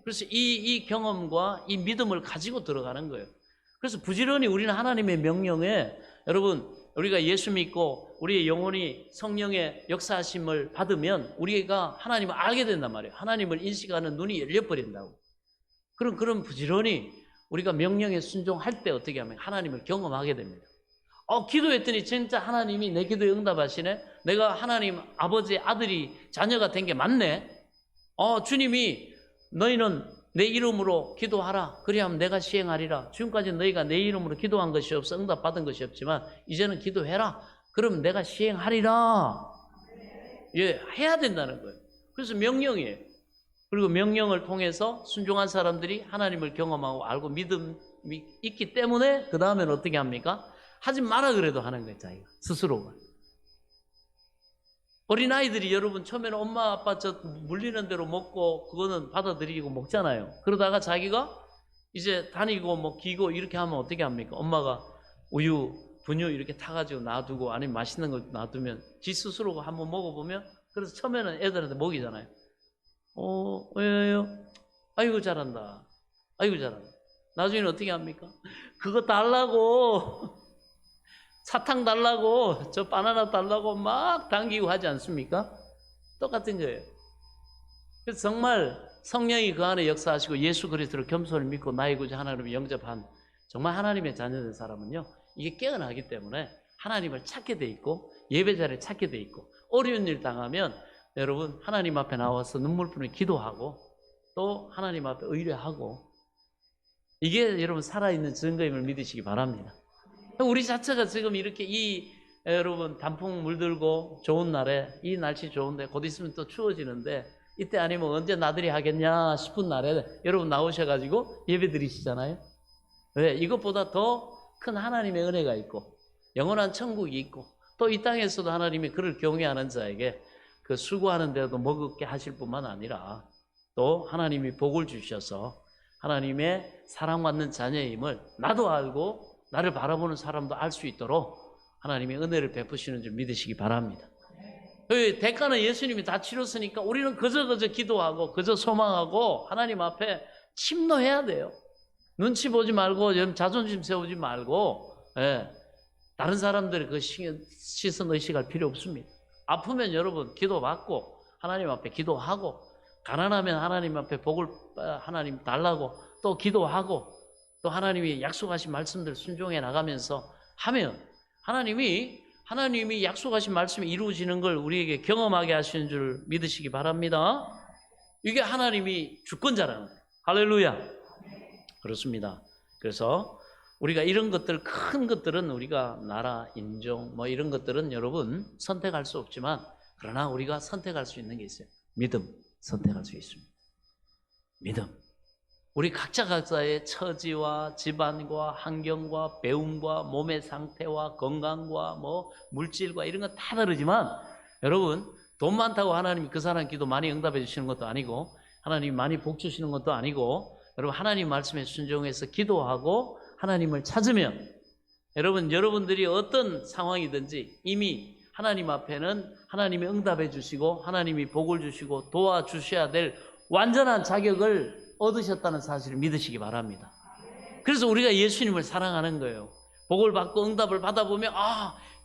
그래서 이 경험과 이 믿음을 가지고 들어가는 거예요. 그래서 부지런히 우리는 하나님의 명령에 여러분 우리가 예수 믿고 우리의 영혼이 성령의 역사하심을 받으면 우리가 하나님을 알게 된단 말이에요. 하나님을 인식하는 눈이 열려버린다고. 그럼 부지런히 우리가 명령에 순종할 때 어떻게 하면 하나님을 경험하게 됩니다. 기도했더니 진짜 하나님이 내 기도에 응답하시네. 내가 하나님 아버지의 아들이 자녀가 된 게 맞네. 주님이 너희는 내 이름으로 기도하라. 그리하면 내가 시행하리라. 지금까지 너희가 내 이름으로 기도한 것이 없어 응답받은 것이 없지만 이제는 기도해라. 그럼 내가 시행하리라. 해야 된다는 거예요. 그래서 명령이에요. 그리고 명령을 통해서 순종한 사람들이 하나님을 경험하고 알고 믿음이 있기 때문에 그 다음에는 어떻게 합니까? 하지 마라 그래도 하는 거예요. 자기가 스스로가. 어린아이들이 여러분 처음에는 엄마 아빠 저 물리는 대로 먹고 그거는 받아들이고 먹잖아요. 그러다가 자기가 이제 다니고 뭐 기고 이렇게 하면 어떻게 합니까? 엄마가 우유, 분유 이렇게 타가지고 놔두고 아니면 맛있는 거 놔두면 지 스스로가 한번 먹어보면 그래서 처음에는 애들한테 먹이잖아요. 왜요? 아이고 잘한다. 아이고 잘한다. 나중에는 어떻게 합니까? 그거 달라고 사탕 달라고 저 바나나 달라고 막 당기고 하지 않습니까? 똑같은 거예요. 그래서 정말 성령이 그 안에 역사하시고 예수 그리스도를 겸손히 믿고 나의 구주 하나님을 영접한 정말 하나님의 자녀된 사람은요 이게 깨어나기 때문에 하나님을 찾게 돼 있고 예배자를 찾게 돼 있고 어려운 일 당하면 여러분 하나님 앞에 나와서 눈물 뿌리며 기도하고 또 하나님 앞에 의뢰하고 이게 여러분 살아있는 증거임을 믿으시기 바랍니다. 우리 자체가 지금 이렇게 여러분 단풍 물들고 좋은 날에 이 날씨 좋은데 곧 있으면 또 추워지는데 이때 아니면 언제 나들이 하겠냐 싶은 날에 여러분 나오셔가지고 예배 드리시잖아요. 왜? 이것보다 더 큰 하나님의 은혜가 있고 영원한 천국이 있고 또 이 땅에서도 하나님이 그를 경외하는 자에게 그 수고하는 데도 먹게 하실 뿐만 아니라 또 하나님이 복을 주셔서 하나님의 사랑받는 자녀임을 나도 알고 나를 바라보는 사람도 알 수 있도록 하나님의 은혜를 베푸시는 줄 믿으시기 바랍니다. 그 대가는 예수님이 다 치렀으니까 우리는 그저 기도하고 그저 소망하고 하나님 앞에 침노해야 돼요. 눈치 보지 말고 자존심 세우지 말고, 예, 다른 사람들이 그 시선 의식할 필요 없습니다. 아프면 여러분 기도받고 하나님 앞에 기도하고, 가난하면 하나님 앞에 복을 하나님 달라고 또 기도하고, 또 하나님이 약속하신 말씀들 순종해 나가면서 하면 하나님이 약속하신 말씀이 이루어지는 걸 우리에게 경험하게 하시는 줄 믿으시기 바랍니다. 이게 하나님이 주권자라는 거예요. 할렐루야. 그렇습니다. 그래서 우리가 이런 것들, 큰 것들은 우리가 나라, 인종 뭐 이런 것들은 여러분 선택할 수 없지만, 그러나 우리가 선택할 수 있는 게 있어요. 믿음 선택할 수 있습니다. 믿음. 우리 각자의 처지와 집안과 환경과 배움과 몸의 상태와 건강과 뭐 물질과 이런 건 다 다르지만, 여러분 돈 많다고 하나님이 그 사람 기도 많이 응답해 주시는 것도 아니고, 하나님이 많이 복 주시는 것도 아니고, 여러분 하나님 말씀에 순종해서 기도하고 하나님을 찾으면, 여러분들이 어떤 상황이든지 이미 하나님 앞에는 하나님이 응답해 주시고 하나님이 복을 주시고 도와주셔야 될 완전한 자격을 얻으셨다는 사실을 믿으시기 바랍니다. 그래서 우리가 예수님을 사랑하는 거예요. 복을 받고 응답을 받아보면,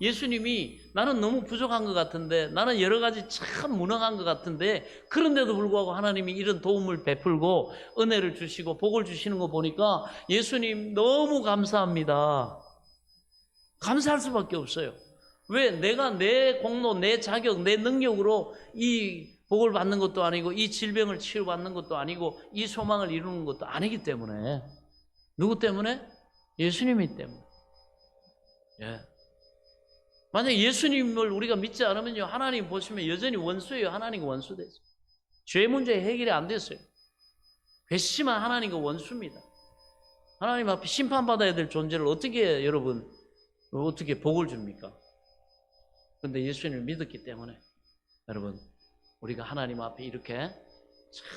예수님이 나는 너무 부족한 것 같은데, 나는 여러 가지 참 무능한 것 같은데, 그런데도 불구하고 하나님이 이런 도움을 베풀고 은혜를 주시고 복을 주시는 거 보니까 예수님 너무 감사합니다. 감사할 수밖에 없어요. 왜? 내가 내 공로, 내 자격, 내 능력으로 이 복을 받는 것도 아니고, 이 질병을 치유받는 것도 아니고, 이 소망을 이루는 것도 아니기 때문에. 누구 때문에? 예수님이 때문에. 예. 만약 예수님을 우리가 믿지 않으면요, 하나님 보시면 여전히 원수예요. 하나님과 원수되죠. 죄 문제 해결이 안 됐어요. 괘씸한 하나님과 원수입니다. 하나님 앞에 심판받아야 될 존재를 어떻게 여러분 어떻게 복을 줍니까? 그런데 예수님을 믿었기 때문에 여러분, 우리가 하나님 앞에 이렇게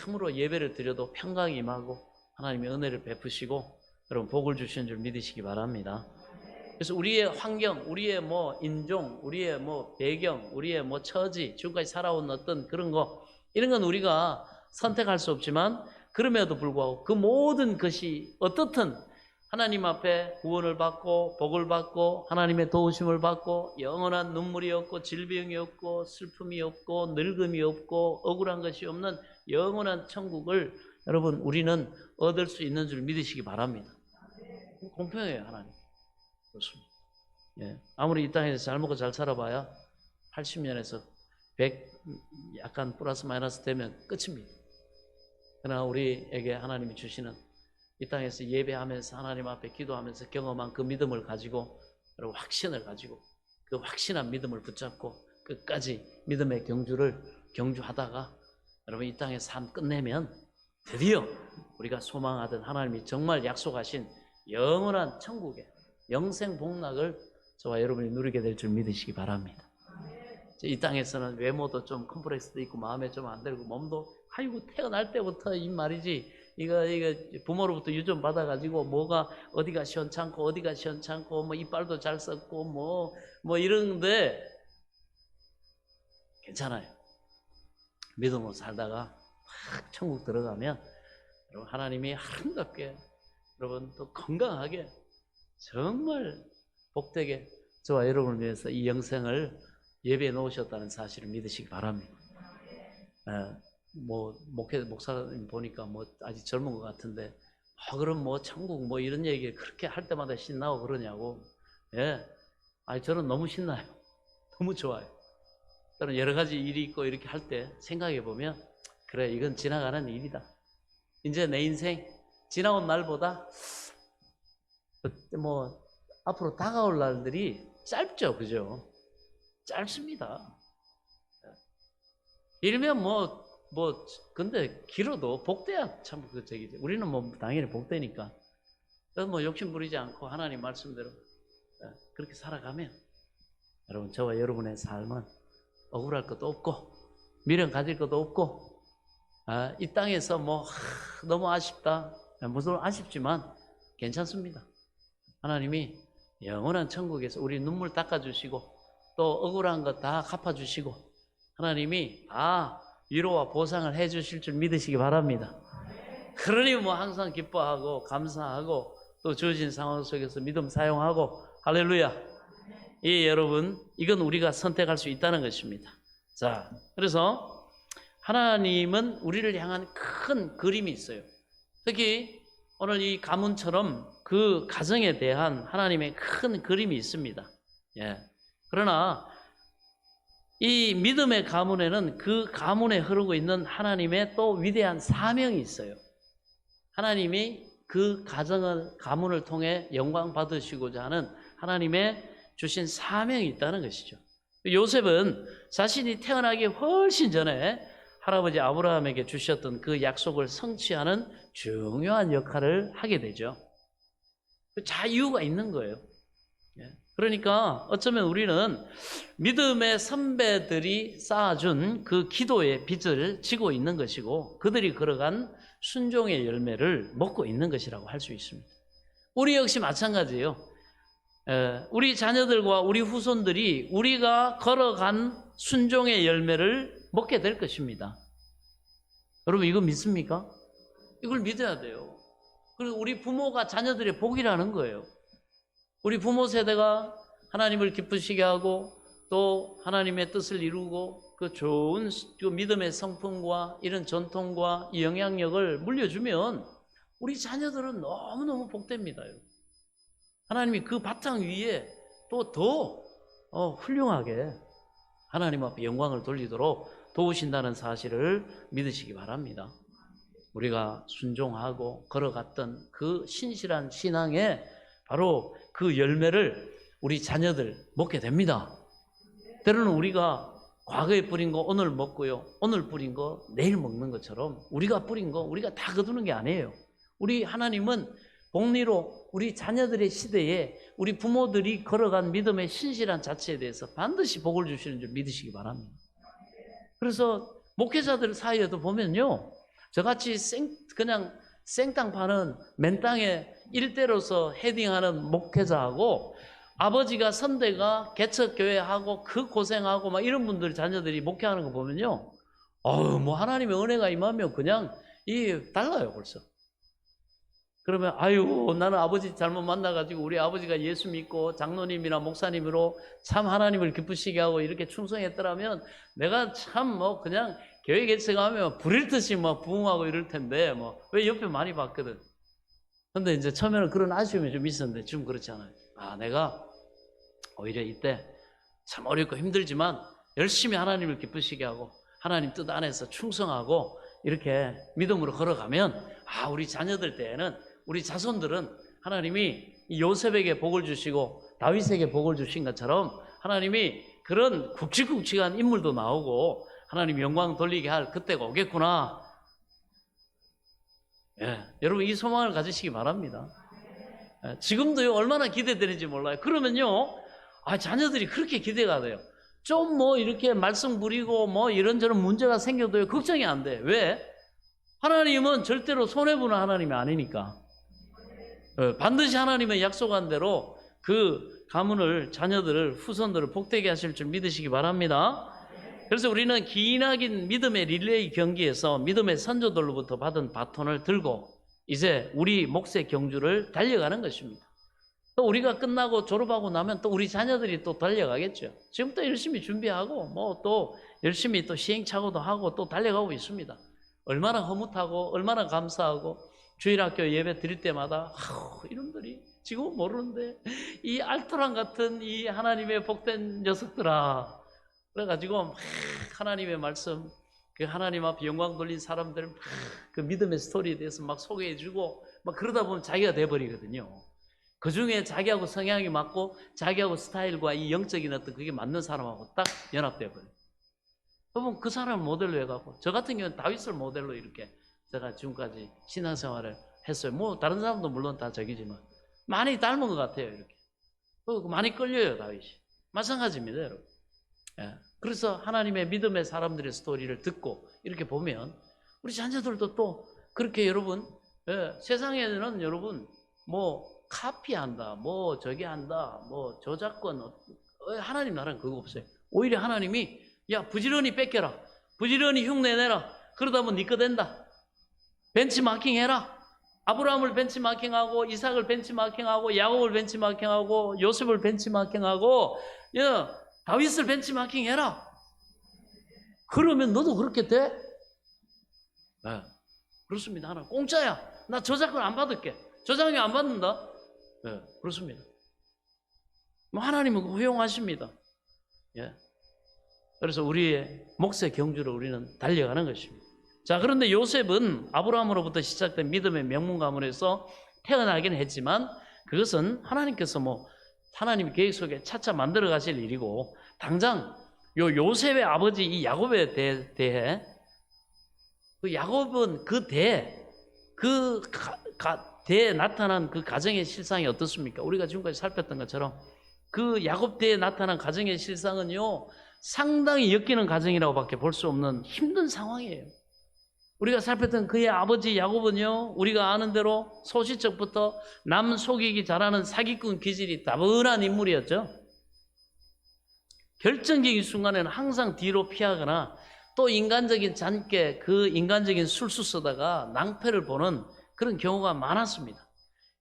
참으로 예배를 드려도 평강이 임하고 하나님의 은혜를 베푸시고 여러분 복을 주시는 줄 믿으시기 바랍니다. 그래서 우리의 환경, 우리의 뭐 인종, 우리의 뭐 배경, 우리의 뭐 처지, 지금까지 살아온 어떤 그런 거, 이런 건 우리가 선택할 수 없지만, 그럼에도 불구하고 그 모든 것이 어떻든 하나님 앞에 구원을 받고 복을 받고 하나님의 도우심을 받고 영원한 눈물이 없고 질병이 없고 슬픔이 없고 늙음이 없고 억울한 것이 없는 영원한 천국을 여러분 우리는 얻을 수 있는 줄 믿으시기 바랍니다. 공평해요, 하나님. 그렇습니다. 예. 아무리 이 땅에서 잘 먹고 잘 살아봐야 80년에서 100 약간 플러스 마이너스 되면 끝입니다. 그러나 우리에게 하나님이 주시는 이 땅에서 예배하면서 하나님 앞에 기도하면서 경험한 그 믿음을 가지고, 여러분 확신을 가지고 그 확신한 믿음을 붙잡고 끝까지 믿음의 경주하다가 여러분 이 땅의 삶 끝내면 드디어 우리가 소망하던 하나님이 정말 약속하신 영원한 천국의 영생 복락을 저와 여러분이 누리게 될 줄 믿으시기 바랍니다. 이 땅에서는 외모도 좀 컴플렉스도 있고 마음에 좀 안 들고 몸도 아이고 태어날 때부터 이 말이지 이거 부모로부터 유전 받아가지고 뭐가 어디가 시원찮고 어디가 시원찮고 뭐 이빨도 잘 썩고 뭐 이러는데 괜찮아요. 믿음으로 살다가 막 천국 들어가면 여러분 하나님이 아름답게 여러분 또 건강하게 정말 복되게 저와 여러분을 위해서 이 영생을 예배해 놓으셨다는 사실을 믿으시기 바랍니다. 뭐 목사님 보니까 뭐 아직 젊은 것 같은데 그럼 뭐 천국 뭐 이런 얘기 그렇게 할 때마다 신나고 그러냐고. 예, 아니 저는 너무 신나요. 너무 좋아요. 저는 여러 가지 일이 있고 이렇게 할 때 생각해 보면 그래 이건 지나가는 일이다. 이제 내 인생 지나온 날보다 뭐 앞으로 다가올 날들이 짧죠, 그죠? 짧습니다. 이러면 근데 길어도 복돼야 참 우리는 뭐 당연히 복되니까 뭐 욕심 부리지 않고 하나님 말씀대로 그렇게 살아가면 여러분 저와 여러분의 삶은 억울할 것도 없고 미련 가질 것도 없고 이 땅에서 뭐 너무 아쉽다, 물론 아쉽지만 괜찮습니다. 하나님이 영원한 천국에서 우리 눈물 닦아주시고 또 억울한 것 다 갚아주시고 하나님이 다 위로와 보상을 해주실 줄 믿으시기 바랍니다. 그러니 뭐 항상 기뻐하고 감사하고 또 주어진 상황 속에서 믿음 사용하고 할렐루야. 여러분, 이건 우리가 선택할 수 있다는 것입니다. 자, 그래서 하나님은 우리를 향한 큰 그림이 있어요. 특히 오늘 이 가문처럼 그 가정에 대한 하나님의 큰 그림이 있습니다. 그러나 이 믿음의 가문에는 그 가문에 흐르고 있는 하나님의 또 위대한 사명이 있어요. 하나님이 그 가문을 통해 영광 받으시고자 하는 하나님의 주신 사명이 있다는 것이죠. 요셉은 자신이 태어나기 훨씬 전에 할아버지 아브라함에게 주셨던 그 약속을 성취하는 중요한 역할을 하게 되죠. 이유가 있는 거예요. 그러니까 어쩌면 우리는 믿음의 선배들이 쌓아준 그 기도의 빚을 지고 있는 것이고 그들이 걸어간 순종의 열매를 먹고 있는 것이라고 할 수 있습니다. 우리 역시 마찬가지예요. 우리 자녀들과 우리 후손들이 우리가 걸어간 순종의 열매를 먹게 될 것입니다. 여러분 이거 믿습니까? 이걸 믿어야 돼요. 그리고 우리 부모가 자녀들의 복이라는 거예요. 우리 부모 세대가 하나님을 기쁘시게 하고 또 하나님의 뜻을 이루고 그 좋은 그 믿음의 성품과 이런 전통과 이 영향력을 물려주면 우리 자녀들은 너무너무 복됩니다. 하나님이 그 바탕 위에 또 더 훌륭하게 하나님 앞에 영광을 돌리도록 도우신다는 사실을 믿으시기 바랍니다. 우리가 순종하고 걸어갔던 그 신실한 신앙에 바로 그 열매를 우리 자녀들 먹게 됩니다. 때로는 우리가 과거에 뿌린 거 오늘 먹고요. 오늘 뿌린 거 내일 먹는 것처럼 우리가 뿌린 거 우리가 다 거두는 게 아니에요. 우리 하나님은 복리로 우리 자녀들의 시대에 우리 부모들이 걸어간 믿음의 신실한 자체에 대해서 반드시 복을 주시는 줄 믿으시기 바랍니다. 그래서 목회자들 사이에도 보면요. 저같이 그냥 생땅 파는 맨땅에 일대로서 헤딩하는 목회자하고 아버지가 선대가 개척교회하고 그 고생하고 막 이런 분들 자녀들이 목회하는 거 보면요. 뭐 하나님의 은혜가 임하면 그냥 달라요 벌써. 그러면 나는 아버지 잘못 만나가지고 우리 아버지가 예수 믿고 장로님이나 목사님으로 참 하나님을 기쁘시게 하고 이렇게 충성했더라면 내가 참 그냥 교회 개척하면 불일 듯이 부흥하고 이럴 텐데 왜 옆에 많이 봤거든. 근데 이제 처음에는 그런 아쉬움이 좀 있었는데 지금 그렇지 않아요. 내가 오히려 이때 참 어렵고 힘들지만 열심히 하나님을 기쁘시게 하고 하나님 뜻 안에서 충성하고 이렇게 믿음으로 걸어가면 우리 자녀들 때에는 우리 자손들은 하나님이 요셉에게 복을 주시고 다윗에게 복을 주신 것처럼 하나님이 그런 굵직굵직한 인물도 나오고 하나님 영광 돌리게 할 그때가 오겠구나. 여러분 이 소망을 가지시기 바랍니다. 지금도요 얼마나 기대되는지 몰라요. 그러면요 자녀들이 그렇게 기대가 돼요. 좀 이렇게 말썽 부리고 이런저런 문제가 생겨도요 걱정이 안 돼. 왜? 하나님은 절대로 손해보는 하나님이 아니니까. 반드시 하나님의 약속한 대로 그 가문을 자녀들을 후손들을 복되게 하실 줄 믿으시기 바랍니다. 그래서 우리는 기나긴 믿음의 릴레이 경기에서 믿음의 선조들로부터 받은 바톤을 들고 이제 우리 몫의 경주를 달려가는 것입니다. 또 우리가 끝나고 졸업하고 나면 또 우리 자녀들이 또 달려가겠죠. 지금부터 열심히 준비하고 또 열심히 또 시행착오도 하고 또 달려가고 있습니다. 얼마나 허무하고 얼마나 감사하고 주일학교 예배 드릴 때마다 이놈들이 지금은 모르는데 이 알토란 같은 이 하나님의 복된 녀석들아 그래가지고 하나님의 말씀 그 하나님 앞에 영광 돌린 사람들 그 믿음의 스토리에 대해서 소개해주고 그러다 보면 자기가 돼버리거든요. 그 중에 자기하고 성향이 맞고 자기하고 스타일과 이 영적인 어떤 그게 맞는 사람하고 딱 연합돼버려요. 그러면 그 사람을 모델로 해갖고 저 같은 경우는 다윗을 모델로 이렇게 제가 지금까지 신앙생활을 했어요. 다른 사람도 물론 다 저기지만 많이 닮은 것 같아요. 이렇게 많이 끌려요 다윗이. 마찬가지입니다 여러분. 그래서 하나님의 믿음의 사람들의 스토리를 듣고 이렇게 보면 우리 자녀들도 또 그렇게 여러분 예, 세상에는 여러분 뭐 카피한다, 뭐 저기 한다, 뭐 저작권, 하나님 나라는 그거 없어요. 오히려 하나님이 야 부지런히 뺏겨라, 부지런히 흉내내라. 그러다 보면 네 거 된다. 벤치마킹 해라. 아브라함을 벤치마킹하고 이삭을 벤치마킹하고 야곱을 벤치마킹하고 요셉을 벤치마킹하고 야 다윗을 벤치마킹 해라. 그러면 너도 그렇게 돼? 네. 그렇습니다. 하나 공짜야. 나 저작권 안 받을게. 저작권 안 받는다? 네, 그렇습니다. 뭐 하나님은 허용하십니다. 예. 그래서 우리의 몫의 경주를 우리는 달려가는 것입니다. 자, 그런데 요셉은 아브라함으로부터 시작된 믿음의 명문 가문에서 태어나긴 했지만 그것은 하나님께서 뭐 하나님 계획 속에 차차 만들어 가실 일이고 당장 요셉의 아버지 이 야곱에 대해 그 야곱은 대에 나타난 그 가정의 실상이 어떻습니까? 우리가 지금까지 살폈던 것처럼 그 야곱 대에 나타난 가정의 실상은요 상당히 엮이는 가정이라고 밖에 볼 수 없는 힘든 상황이에요. 우리가 살폈던 그의 아버지 야곱은요 우리가 아는 대로 소시적부터 남 속이기 잘하는 사기꾼 기질이 다분한 인물이었죠. 결정적인 순간에는 항상 뒤로 피하거나 또 인간적인 잔꾀, 그 인간적인 술수 쓰다가 낭패를 보는 그런 경우가 많았습니다.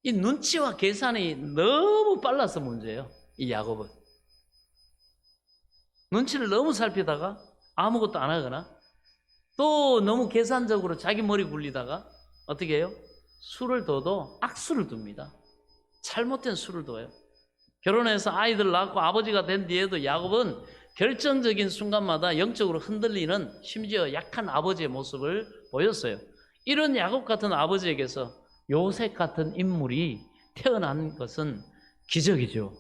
이 눈치와 계산이 너무 빨라서 문제예요. 이 야곱은. 눈치를 너무 살피다가 아무것도 안 하거나 또 너무 계산적으로 자기 머리 굴리다가 어떻게 해요? 술을 둬도 악수를 둡니다. 잘못된 술을 둬요. 결혼해서 아이들 낳고 아버지가 된 뒤에도 야곱은 결정적인 순간마다 영적으로 흔들리는 심지어 약한 아버지의 모습을 보였어요. 이런 야곱 같은 아버지에게서 요셉 같은 인물이 태어난 것은 기적이죠.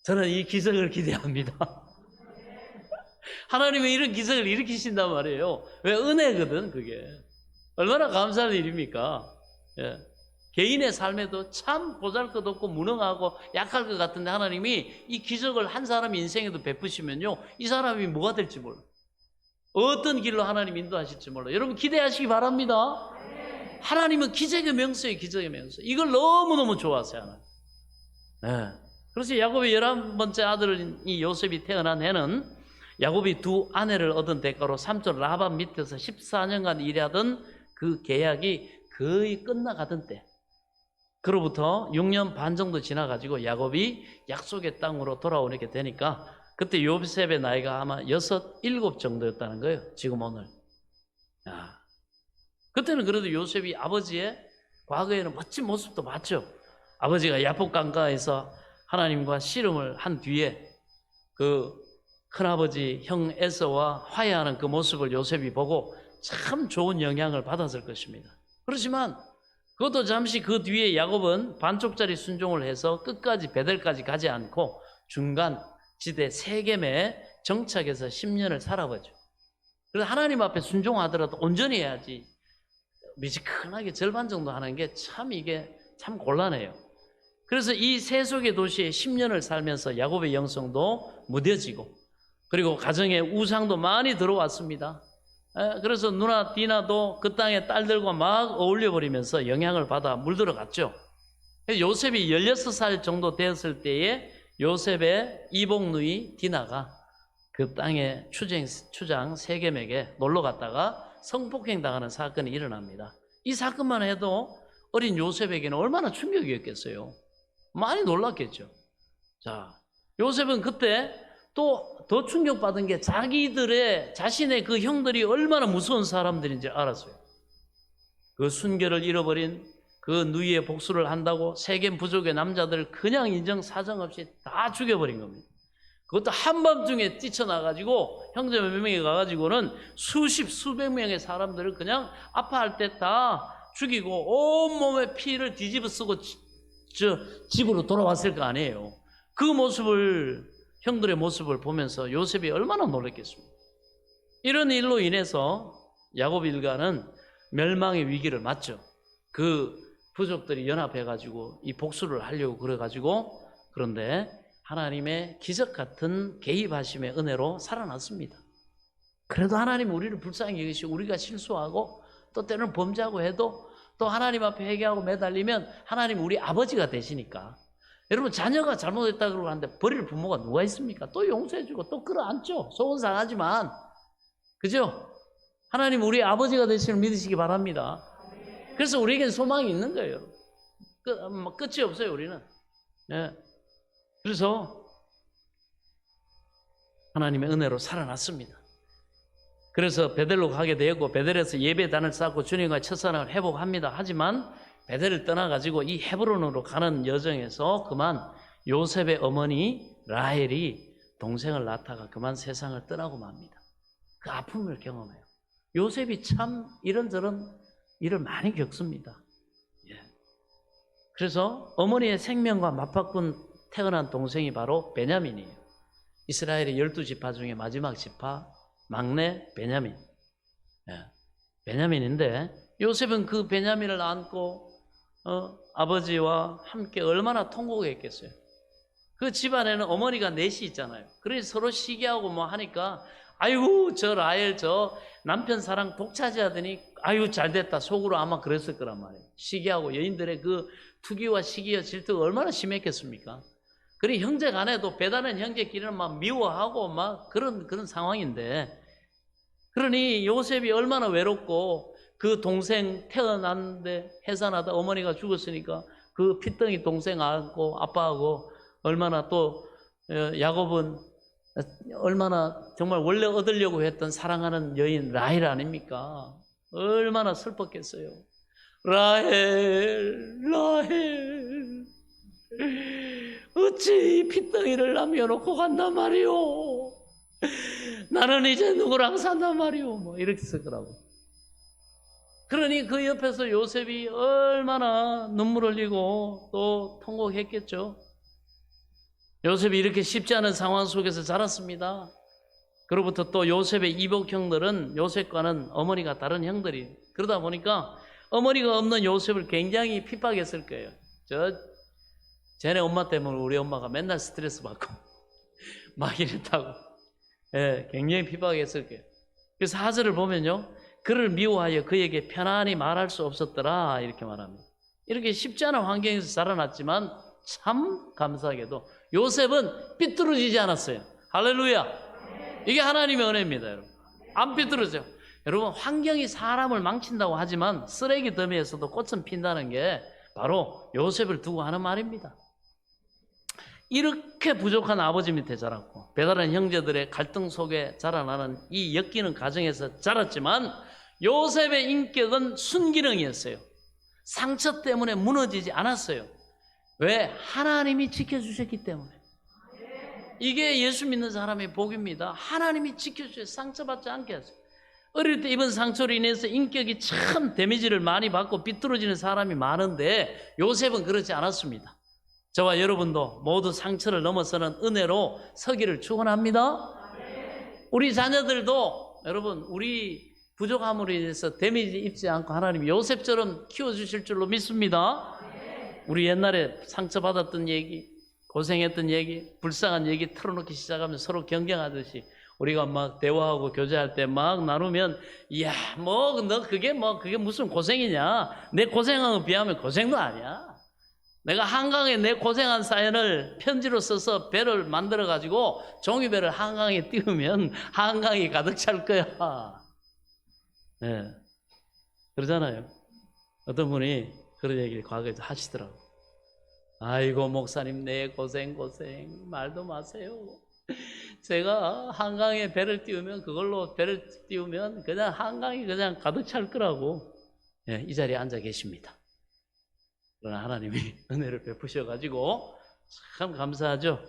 저는 이 기적을 기대합니다. 하나님은 이런 기적을 일으키신단 말이에요. 왜? 은혜거든 그게. 얼마나 감사한 일입니까? 예. 개인의 삶에도 참 보잘것없고 무능하고 약할 것 같은데 하나님이 이 기적을 한 사람 인생에도 베푸시면요 이 사람이 뭐가 될지 몰라. 어떤 길로 하나님 인도하실지 몰라. 여러분 기대하시기 바랍니다. 하나님은 기적의 명수예요. 기적의 명수. 이걸 너무너무 좋아하세요. 하나님. 네. 그래서 야곱의 11번째 아들인 이 요셉이 태어난 해는 야곱이 두 아내를 얻은 대가로 삼촌 라반 밑에서 14년간 일하던 그 계약이 거의 끝나가던 때, 그로부터 6년 반 정도 지나가지고 야곱이 약속의 땅으로 돌아오게 되니까 그때 요셉의 나이가 아마 6, 7 정도였다는 거예요. 지금 오늘. 그때는 그래도 요셉이 아버지의 과거에는 멋진 모습도 봤죠. 아버지가 야복 강가에서 하나님과 씨름을 한 뒤에 그 큰아버지 형 에서와 화해하는 그 모습을 요셉이 보고 참 좋은 영향을 받았을 것입니다. 그렇지만 그것도 잠시 그 뒤에 야곱은 반쪽짜리 순종을 해서 끝까지 베델까지 가지 않고 중간 지대 세겜에 정착해서 10년을 살아보죠. 그래서 하나님 앞에 순종하더라도 온전히 해야지 미지근하게 절반 정도 하는 게 참 이게 참 곤란해요. 그래서 이 세속의 도시에 10년을 살면서 야곱의 영성도 무뎌지고 그리고 가정에 우상도 많이 들어왔습니다. 그래서 누나 디나도 그 땅의 딸들과 막 어울려버리면서 영향을 받아 물들어갔죠. 요셉이 16살 정도 되었을 때에 요셉의 이복누이 디나가 그 땅의 추장 세겜에게 놀러 갔다가 성폭행 당하는 사건이 일어납니다. 이 사건만 해도 어린 요셉에게는 얼마나 충격이었겠어요. 많이 놀랐겠죠. 자, 요셉은 그때 또 더 충격받은 게 자신의 그 형들이 얼마나 무서운 사람들인지 알았어요. 그 순결을 잃어버린 그 누이의 복수를 한다고 세겜 부족의 남자들을 그냥 인정 사정 없이 다 죽여버린 겁니다. 그것도 한밤중에 뛰쳐나가지고 형제 몇 명이 가가지고는 수백 명의 사람들을 그냥 아파할 때 다 죽이고 온몸에 피를 뒤집어 쓰고 집으로 돌아왔을 거 아니에요. 그 모습을 형들의 모습을 보면서 요셉이 얼마나 놀랐겠습니까? 이런 일로 인해서 야곱 일가는 멸망의 위기를 맞죠. 그 부족들이 연합해가지고 이 복수를 하려고 그래가지고 그런데 하나님의 기적 같은 개입하심의 은혜로 살아났습니다. 그래도 하나님 우리를 불쌍히 여기시고 우리가 실수하고 또 때로는 범죄하고 해도 또 하나님 앞에 회개하고 매달리면 하나님 우리 아버지가 되시니까. 여러분 자녀가 잘못했다 그러고 하는데 버릴 부모가 누가 있습니까? 또 용서해주고 또 끌어안죠. 속은 상하지만. 그죠? 하나님 우리 아버지가 되시는 믿으시기 바랍니다. 그래서 우리에겐 소망이 있는 거예요. 끝이 없어요 우리는. 네. 그래서 하나님의 은혜로 살아났습니다. 그래서 베델로 가게 되었고 베델에서 예배단을 쌓고 주님과 첫사랑을 회복합니다. 하지만 베델을 떠나가지고 이 헤브론으로 가는 여정에서 그만 요셉의 어머니 라헬이 동생을 낳다가 그만 세상을 떠나고 맙니다. 그 아픔을 경험해요. 요셉이 참 이런저런 일을 많이 겪습니다. 예. 그래서 어머니의 생명과 맞바꾼 태어난 동생이 바로 베냐민이에요. 이스라엘의 12지파 중에 마지막 지파 막내 베냐민. 예. 베냐민인데 요셉은 그 베냐민을 안고 아버지와 함께 얼마나 통곡했겠어요. 그 집안에는 어머니가 넷이 있잖아요. 그래서 서로 시기하고 뭐 하니까 아이고 저 라헬 저 남편 사랑 독차지하더니 아유 잘됐다 속으로 아마 그랬을 거란 말이에요. 시기하고 여인들의 그 투기와 시기와 질투가 얼마나 심했겠습니까? 그리 형제 간에도 배다른 형제끼리는 막 미워하고 막 그런 상황인데 그러니 요셉이 얼마나 외롭고 그 동생 태어났는데 해산하다 어머니가 죽었으니까 그 핏덩이 동생 안고 아빠하고 얼마나 또 야곱은 얼마나 정말 원래 얻으려고 했던 사랑하는 여인 라헬 아닙니까? 얼마나 슬펐겠어요. 라헬 어찌 이 핏덩이를 남겨놓고 간단 말이오. 나는 이제 누구랑 산단 말이오. 뭐 이렇게 쓰더라고. 그러니 그 옆에서 요셉이 얼마나 눈물 흘리고 또 통곡했겠죠. 요셉이 이렇게 쉽지 않은 상황 속에서 자랐습니다. 그로부터 또 요셉의 이복형들은 요셉과는 어머니가 다른 형들이 그러다 보니까 어머니가 없는 요셉을 굉장히 핍박했을 거예요. 쟤네 엄마 때문에 우리 엄마가 맨날 스트레스 받고 막 이랬다고. 예, 굉장히 핍박했을 거예요. 그래서 하절을 보면요. 그를 미워하여 그에게 편안히 말할 수 없었더라 이렇게 말합니다. 이렇게 쉽지 않은 환경에서 자라났지만 참 감사하게도 요셉은 삐뚤어지지 않았어요. 할렐루야. 이게 하나님의 은혜입니다. 여러분. 안 삐뚤어져요. 여러분 환경이 사람을 망친다고 하지만 쓰레기 더미에서도 꽃은 핀다는 게 바로 요셉을 두고 하는 말입니다. 이렇게 부족한 아버지 밑에 자랐고 배다른 형제들의 갈등 속에 자라나는 이 엮이는 가정에서 자랐지만 요셉의 인격은 순기능이었어요. 상처 때문에 무너지지 않았어요. 왜? 하나님이 지켜주셨기 때문에. 이게 예수 믿는 사람의 복입니다. 하나님이 지켜주셔서 상처받지 않게 하세요. 어릴 때 입은 상처로 인해서 인격이 참 데미지를 많이 받고 비뚤어지는 사람이 많은데 요셉은 그렇지 않았습니다. 저와 여러분도 모두 상처를 넘어서는 은혜로 서기를 축원합니다. 우리 자녀들도 여러분 우리 부족함으로 인해서 데미지 입지 않고 하나님이 요셉처럼 키워주실 줄로 믿습니다. 우리 옛날에 상처받았던 얘기, 고생했던 얘기, 불쌍한 얘기 털어놓기 시작하면 서로 경쟁하듯이 우리가 막 대화하고 교제할 때 막 나누면 이야 너 그게 무슨 고생이냐. 내 고생한 거 비하면 고생도 아니야. 내가 한강에 내 고생한 사연을 편지로 써서 배를 만들어 가지고 종이배를 한강에 띄우면 한강이 가득 찰 거야. 네. 그러잖아요. 어떤 분이 그런 얘기를 과거에 하시더라고. 아이고 목사님 내 고생 말도 마세요. 제가 한강에 배를 띄우면 그걸로 배를 띄우면 그냥 한강이 그냥 가득 찰 거라고. 네, 이 자리에 앉아 계십니다. 그러나 하나님이 은혜를 베푸셔가지고 참 감사하죠.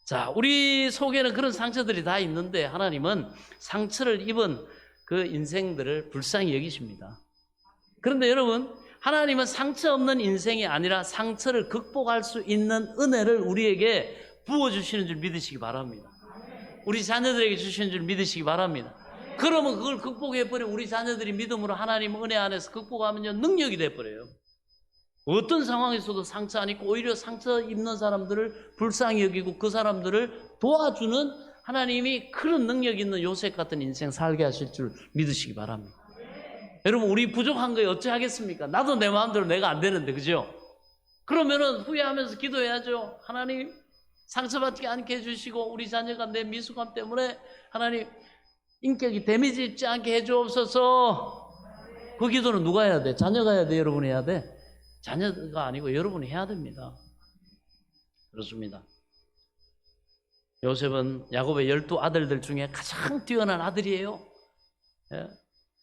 자, 우리 속에는 그런 상처들이 다 있는데 하나님은 상처를 입은 그 인생들을 불쌍히 여기십니다. 그런데 여러분 하나님은 상처 없는 인생이 아니라 상처를 극복할 수 있는 은혜를 우리에게 부어주시는 줄 믿으시기 바랍니다. 우리 자녀들에게 주시는 줄 믿으시기 바랍니다. 그러면 그걸 극복해버리면 우리 자녀들이 믿음으로 하나님 은혜 안에서 극복하면요 능력이 돼버려요. 어떤 상황에서도 상처 안 입고 오히려 상처 입는 사람들을 불쌍히 여기고 그 사람들을 도와주는 하나님이 그런 능력 있는 요셉 같은 인생 살게 하실 줄 믿으시기 바랍니다. 여러분, 우리 부족한 거에 어찌 하겠습니까? 나도 내 마음대로 내가 안 되는데, 그죠? 그러면은 후회하면서 기도해야죠. 하나님, 상처받지 않게 해주시고 우리 자녀가 내 미숙함 때문에 하나님 인격이 데미지 입지 않게 해주옵소서. 그 기도는 누가 해야 돼? 자녀가 해야 돼? 여러분이 해야 돼? 자녀가 아니고 여러분이 해야 됩니다. 그렇습니다. 요셉은 야곱의 12아들들 중에 가장 뛰어난 아들이에요.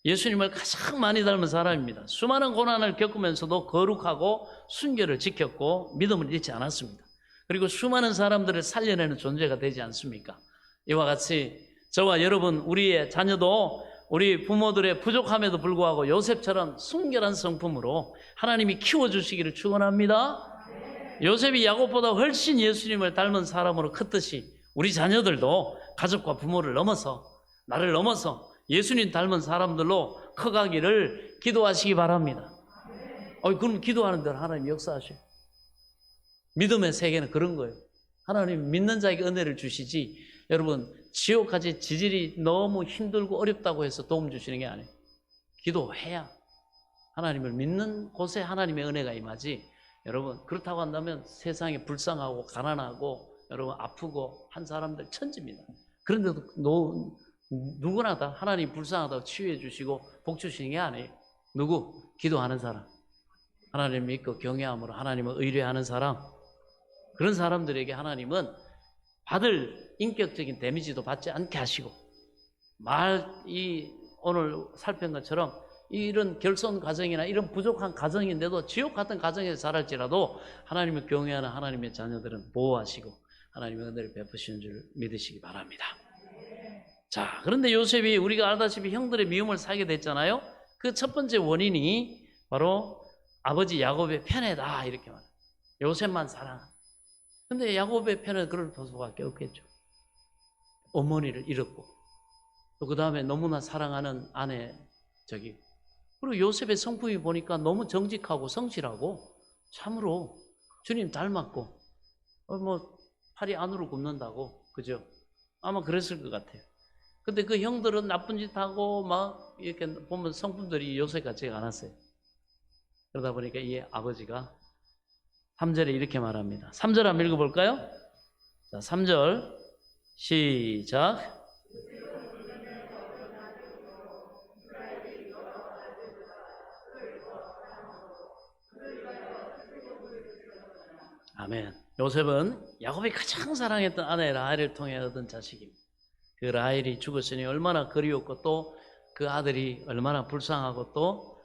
예수님을 가장 많이 닮은 사람입니다. 수많은 고난을 겪으면서도 거룩하고 순결을 지켰고 믿음을 잃지 않았습니다. 그리고 수많은 사람들을 살려내는 존재가 되지 않습니까? 이와 같이 저와 여러분, 우리의 자녀도 우리 부모들의 부족함에도 불구하고 요셉처럼 순결한 성품으로 하나님이 키워주시기를 축원합니다. 요셉이 야곱보다 훨씬 예수님을 닮은 사람으로 컸듯이 우리 자녀들도 가족과 부모를 넘어서, 나를 넘어서 예수님 닮은 사람들로 커가기를 기도하시기 바랍니다. 그럼 기도하는 대로 하나님 역사하셔요. 믿음의 세계는 그런 거예요. 하나님 믿는 자에게 은혜를 주시지, 여러분 지옥까지 지질이 너무 힘들고 어렵다고 해서 도움 주시는 게 아니에요. 기도해야 하나님을 믿는 곳에 하나님의 은혜가 임하지. 여러분, 그렇다고 한다면 세상에 불쌍하고 가난하고 여러분 아프고 한 사람들 천지입니다. 그런데도 누구나 다 하나님 불쌍하다고 치유해 주시고 복 주시는 게 아니에요. 누구? 기도하는 사람, 하나님 믿고 경외함으로 하나님을 의뢰하는 사람, 그런 사람들에게 하나님은 받을 인격적인 데미지도 받지 않게 하시고, 오늘 살핀 것처럼 이런 결손 가정이나 이런 부족한 가정인데도 지옥 같은 가정에서 자랄지라도 하나님을 경외하는 하나님의 자녀들은 보호하시고 하나님의 은혜를 베푸시는 줄 믿으시기 바랍니다. 자, 그런데 요셉이 우리가 알다시피 형들의 미움을 사게 됐잖아요. 그 첫 번째 원인이 바로 아버지 야곱의 편애다, 이렇게 말해요. 요셉만 사랑한다. 근데 야곱의 편에 그럴 수밖에 없겠죠. 어머니를 잃었고, 또 그 다음에 너무나 사랑하는 아내, 그리고 요셉의 성품이 보니까 너무 정직하고 성실하고 참으로 주님 닮았고, 팔이 안으로 굽는다고, 그죠? 아마 그랬을 것 같아요. 근데 그 형들은 나쁜 짓 하고 막 이렇게 보면 성품들이 요셉 같지가 않았어요. 그러다 보니까 이 아버지가 3절에 이렇게 말합니다. 3절 한번 읽어볼까요? 자, 3절 시작. 아멘. 요셉은 야곱이 가장 사랑했던 아내 라헬을 통해 얻은 자식입니다. 그 라헬이 죽었으니 얼마나 그리웠고, 또 그 아들이 얼마나 불쌍하고, 또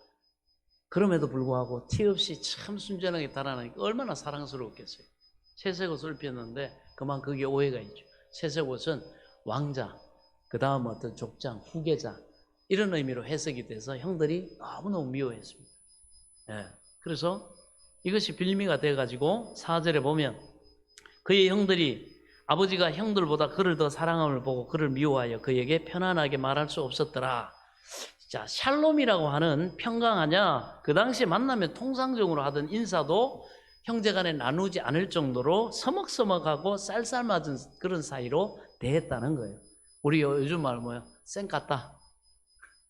그럼에도 불구하고 티 없이 참 순전하게 달아나니까 얼마나 사랑스러웠겠어요. 채색 옷을 입혔는데 그만 그게 오해가 있죠. 채색 옷은 왕자, 그 다음 어떤 족장, 후계자, 이런 의미로 해석이 돼서 형들이 너무너무 미워했습니다. 그래서 이것이 빌미가 돼가지고 4절에 보면 그의 형들이, 아버지가 형들보다 그를 더 사랑함을 보고 그를 미워하여 그에게 편안하게 말할 수 없었더라. 자, 샬롬이라고 하는 평강하냐, 그 당시에 만나면 통상적으로 하던 인사도 형제간에 나누지 않을 정도로 서먹서먹하고 쌀쌀맞은 그런 사이로 대했다는 거예요. 우리 요즘 말 뭐야? 쌩깠다.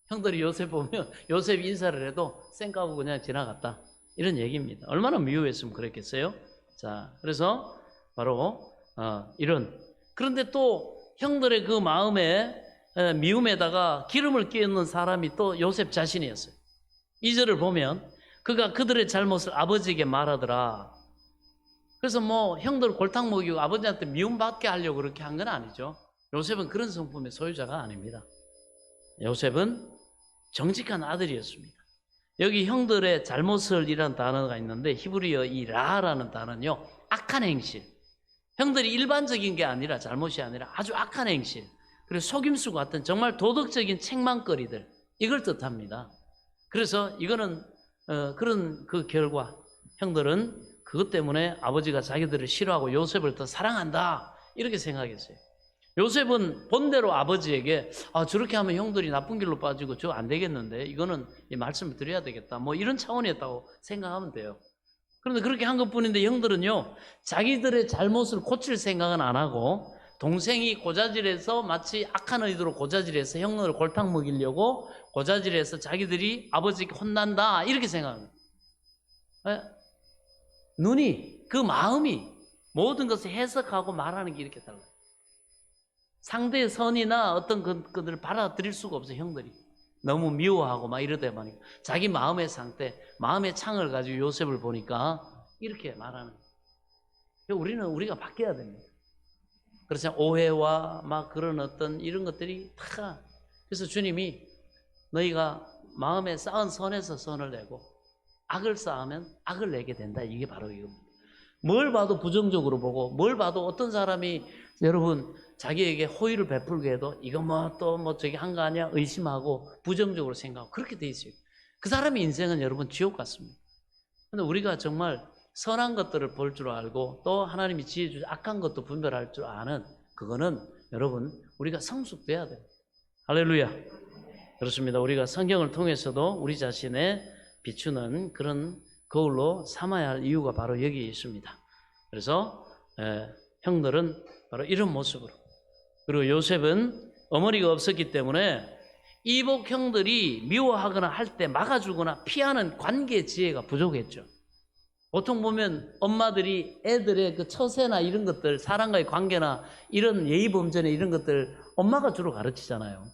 형들이 요셉 보면 요셉 인사를 해도 쌩까고 그냥 지나갔다, 이런 얘기입니다. 얼마나 미워했으면 그랬겠어요? 자, 그래서 바로 이런, 그런데 또 형들의 그 마음에 미움에다가 기름을 끼얹는 사람이 또 요셉 자신이었어요. 2절을 보면 그가 그들의 잘못을 아버지에게 말하더라. 그래서 형들 골탕 먹이고 아버지한테 미움받게 하려고 그렇게 한 건 아니죠. 요셉은 그런 성품의 소유자가 아닙니다. 요셉은 정직한 아들이었습니다. 여기 형들의 잘못을 이라는 단어가 있는데 히브리어 이 라라는 단어는요, 악한 행실, 형들이 일반적인 게 아니라, 잘못이 아니라 아주 악한 행실, 그리고 속임수 같은 정말 도덕적인 책망거리들, 이걸 뜻합니다. 그래서 이거는 그런 그 결과 형들은 그것 때문에 아버지가 자기들을 싫어하고 요셉을 더 사랑한다, 이렇게 생각했어요. 요셉은 본대로 아버지에게 저렇게 하면 형들이 나쁜 길로 빠지고 저 안 되겠는데 이거는 이 말씀을 드려야 되겠다, 이런 차원이었다고 생각하면 돼요. 그런데 그렇게 한 것뿐인데 형들은요, 자기들의 잘못을 고칠 생각은 안 하고 동생이 고자질해서 마치 악한 의도로 고자질해서 형을 골탕 먹이려고 고자질해서 자기들이 아버지께 혼난다 이렇게 생각합니다. 눈이, 그 마음이 모든 것을 해석하고 말하는 게 이렇게 달라요. 상대의 선이나 어떤 것들을 받아들일 수가 없어요. 형들이 너무 미워하고 막 이러다 보니까 자기 마음의 상태, 마음의 창을 가지고 요셉을 보니까 이렇게 말하는 거예요. 우리가 바뀌어야 됩니다. 그렇죠. 오해와 막 그런 어떤 이런 것들이 다. 그래서 주님이 너희가 마음에 쌓은 선에서 선을 내고 악을 쌓으면 악을 내게 된다. 이게 바로 이겁니다. 뭘 봐도 부정적으로 보고 뭘 봐도 어떤 사람이 여러분 자기에게 호의를 베풀게 해도 이거 또 저기 한 거 아니야 의심하고 부정적으로 생각하고 그렇게 돼 있어요. 그 사람의 인생은 여러분 지옥 같습니다. 그런데 우리가 정말 선한 것들을 볼 줄 알고 또 하나님이 지혜 주신 악한 것도 분별할 줄 아는 그거는 여러분 우리가 성숙돼야 돼요. 할렐루야. 그렇습니다. 우리가 성경을 통해서도 우리 자신의 비추는 그런 거울로 삼아야 할 이유가 바로 여기에 있습니다. 그래서 형들은 바로 이런 모습으로, 그리고 요셉은 어머니가 없었기 때문에 이복 형들이 미워하거나 할 때 막아주거나 피하는 관계 지혜가 부족했죠. 보통 보면 엄마들이 애들의 그 처세나 이런 것들, 사람과의 관계나 이런 예의 범죄나 이런 것들 엄마가 주로 가르치잖아요.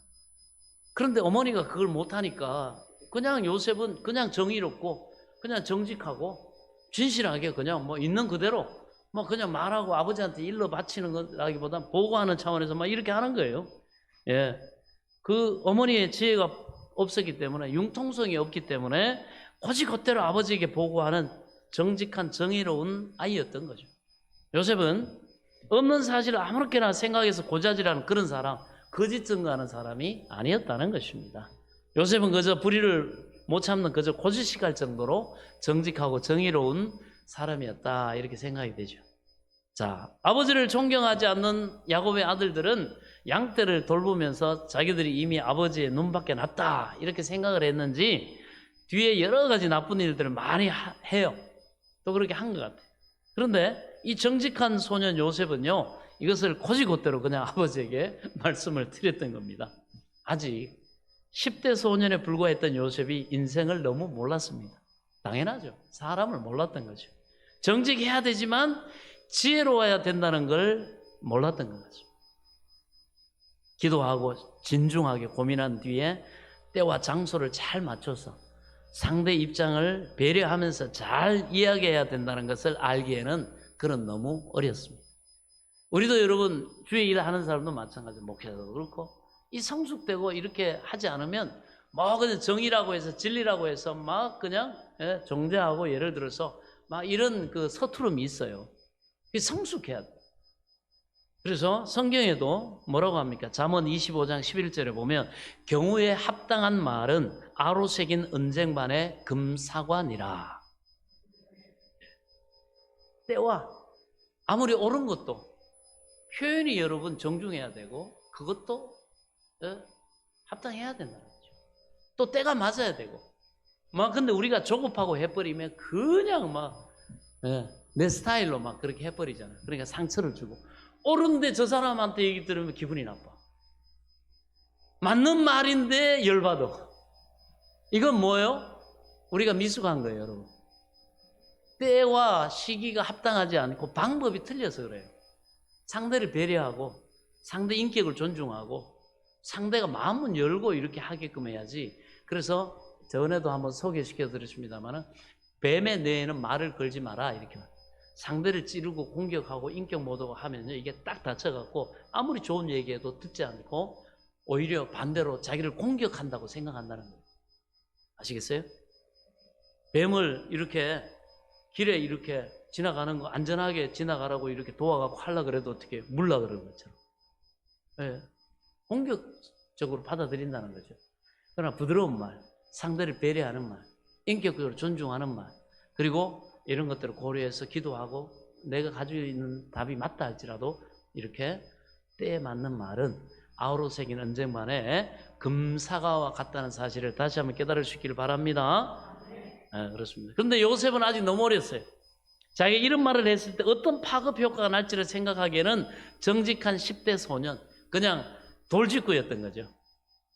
그런데 어머니가 그걸 못하니까 그냥 요셉은 그냥 정의롭고 그냥 정직하고 진실하게 그냥 있는 그대로 그냥 말하고 아버지한테 일러 바치는 것라기보다 보고하는 차원에서 이렇게 하는 거예요. 예. 그 어머니의 지혜가 없었기 때문에, 융통성이 없기 때문에 곧이곧대로 아버지에게 보고하는 정직한 정의로운 아이였던 거죠. 요셉은 없는 사실을 아무렇게나 생각해서 고자질하는 그런 사람, 거짓 증거하는 사람이 아니었다는 것입니다. 요셉은 그저 불의를 못 참는 그저 고지식할 정도로 정직하고 정의로운 사람이었다 이렇게 생각이 되죠. 자, 아버지를 존경하지 않는 야곱의 아들들은 양떼를 돌보면서 자기들이 이미 아버지의 눈밖에 났다 이렇게 생각을 했는지 뒤에 여러 가지 나쁜 일들을 많이 해요. 또 그렇게 한 것 같아요. 그런데 이 정직한 소년 요셉은요, 이것을 곧이곧대로 그냥 아버지에게 말씀을 드렸던 겁니다. 아직 10대 소년에 불과했던 요셉이 인생을 너무 몰랐습니다. 당연하죠. 사람을 몰랐던 거죠. 정직해야 되지만 지혜로워야 된다는 걸 몰랐던 거죠. 기도하고 진중하게 고민한 뒤에 때와 장소를 잘 맞춰서 상대 입장을 배려하면서 잘 이야기해야 된다는 것을 알기에는 그는 너무 어렸습니다. 우리도 여러분 주의 일을 하는 사람도 마찬가지로 목회자도 그렇고 이 성숙되고 이렇게 하지 않으면 그냥 정의라고 해서 진리라고 해서 그냥 정죄하고 예를 들어서 이런 그 서투름이 있어요. 성숙해야 돼. 그래서 성경에도 뭐라고 합니까? 잠언 25장 11절에 보면 경우에 합당한 말은 아로 새긴 은쟁반의 금사관이라. 때와 아무리 옳은 것도 표현이 여러분 정중해야 되고 그것도 합당해야 된다는 거죠. 또 때가 맞아야 되고 근데 우리가 조급하고 해버리면 그냥 내 스타일로 그렇게 해버리잖아요. 그러니까 상처를 주고 옳은데 저 사람한테 얘기 들으면 기분이 나빠. 맞는 말인데 열받아. 이건 뭐예요? 우리가 미숙한 거예요, 여러분. 때와 시기가 합당하지 않고 방법이 틀려서 그래요. 상대를 배려하고 상대 인격을 존중하고 상대가 마음은 열고 이렇게 하게끔 해야지. 그래서 전에도 한번 소개시켜 드렸습니다만 뱀의 뇌에는 말을 걸지 마라 이렇게 상대를 찌르고 공격하고 인격 모독을 하면요 이게 딱 다쳐갖고 아무리 좋은 얘기해도 듣지 않고 오히려 반대로 자기를 공격한다고 생각한다는 거예요. 아시겠어요? 뱀을 이렇게 길에 이렇게 지나가는 거 안전하게 지나가라고 이렇게 도와가고 하려고 그래도 어떻게 물라 그러는 것처럼 공격적으로 받아들인다는 거죠. 그러나 부드러운 말, 상대를 배려하는 말, 인격적으로 존중하는 말, 그리고 이런 것들을 고려해서 기도하고 내가 가지고 있는 답이 맞다 할지라도 이렇게 때에 맞는 말은 아우로 새긴 은쟁반에 금사과와 같다는 사실을 다시 한번 깨달을 수 있기를 바랍니다. 그렇습니다. 그런데 요셉은 아직 너무 어렸어요. 자기가 이런 말을 했을 때 어떤 파급 효과가 날지를 생각하기에는 정직한 10대 소년, 그냥 돌직구였던 거죠.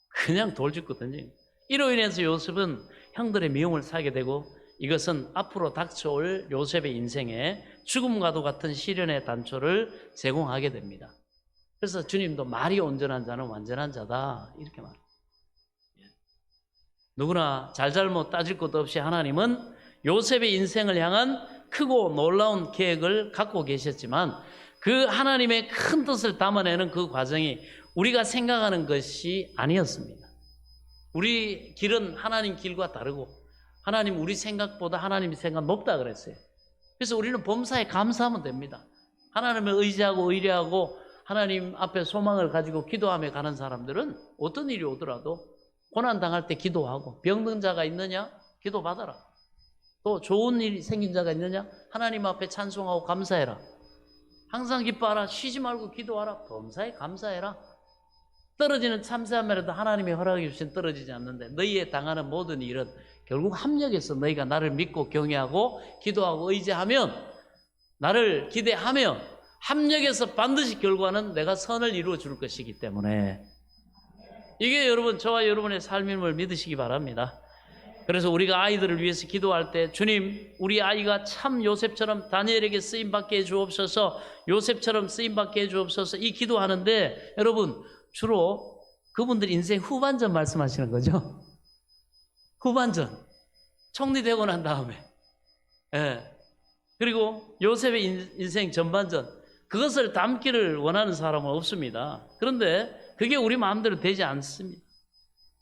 그냥 돌직구 던진. 이로 인해서 요셉은 형들의 미움을 사게 되고, 이것은 앞으로 닥쳐올 요셉의 인생에 죽음과도 같은 시련의 단초를 제공하게 됩니다. 그래서 주님도 말이 온전한 자는 완전한 자다, 이렇게 말합니다. 누구나 잘잘못 따질 것도 없이 하나님은 요셉의 인생을 향한 크고 놀라운 계획을 갖고 계셨지만, 그 하나님의 큰 뜻을 담아내는 그 과정이 우리가 생각하는 것이 아니었습니다. 우리 길은 하나님 길과 다르고, 하나님 우리 생각보다 하나님 생각 높다 그랬어요. 그래서 우리는 범사에 감사하면 됩니다. 하나님을 의지하고 의뢰하고 하나님 앞에 소망을 가지고 기도하며 가는 사람들은 어떤 일이 오더라도 고난 당할 때 기도하고, 병든 자가 있느냐? 기도 받아라. 또 좋은 일이 생긴 자가 있느냐? 하나님 앞에 찬송하고 감사해라. 항상 기뻐하라. 쉬지 말고 기도하라. 범사에 감사해라. 떨어지는 참새하면에도 하나님의 허락해 주신 떨어지지 않는데, 너희에 당하는 모든 일은 결국 합력해서 너희가 나를 믿고 경외하고 기도하고 의지하면, 나를 기대하면 합력해서 반드시 결과는 내가 선을 이루어 줄 것이기 때문에, 이게 여러분, 저와 여러분의 삶임을 믿으시기 바랍니다. 그래서 우리가 아이들을 위해서 기도할 때, 주님, 우리 아이가 참 요셉처럼 다니엘에게 쓰임받게 해주옵소서, 요셉처럼 쓰임받게 해주옵소서, 이 기도하는데, 여러분, 주로 그분들 인생 후반전 말씀하시는 거죠. 후반전, 총리되고 난 다음에. 예. 그리고 요셉의 인생 전반전, 그것을 담기를 원하는 사람은 없습니다. 그런데 그게 우리 마음대로 되지 않습니다.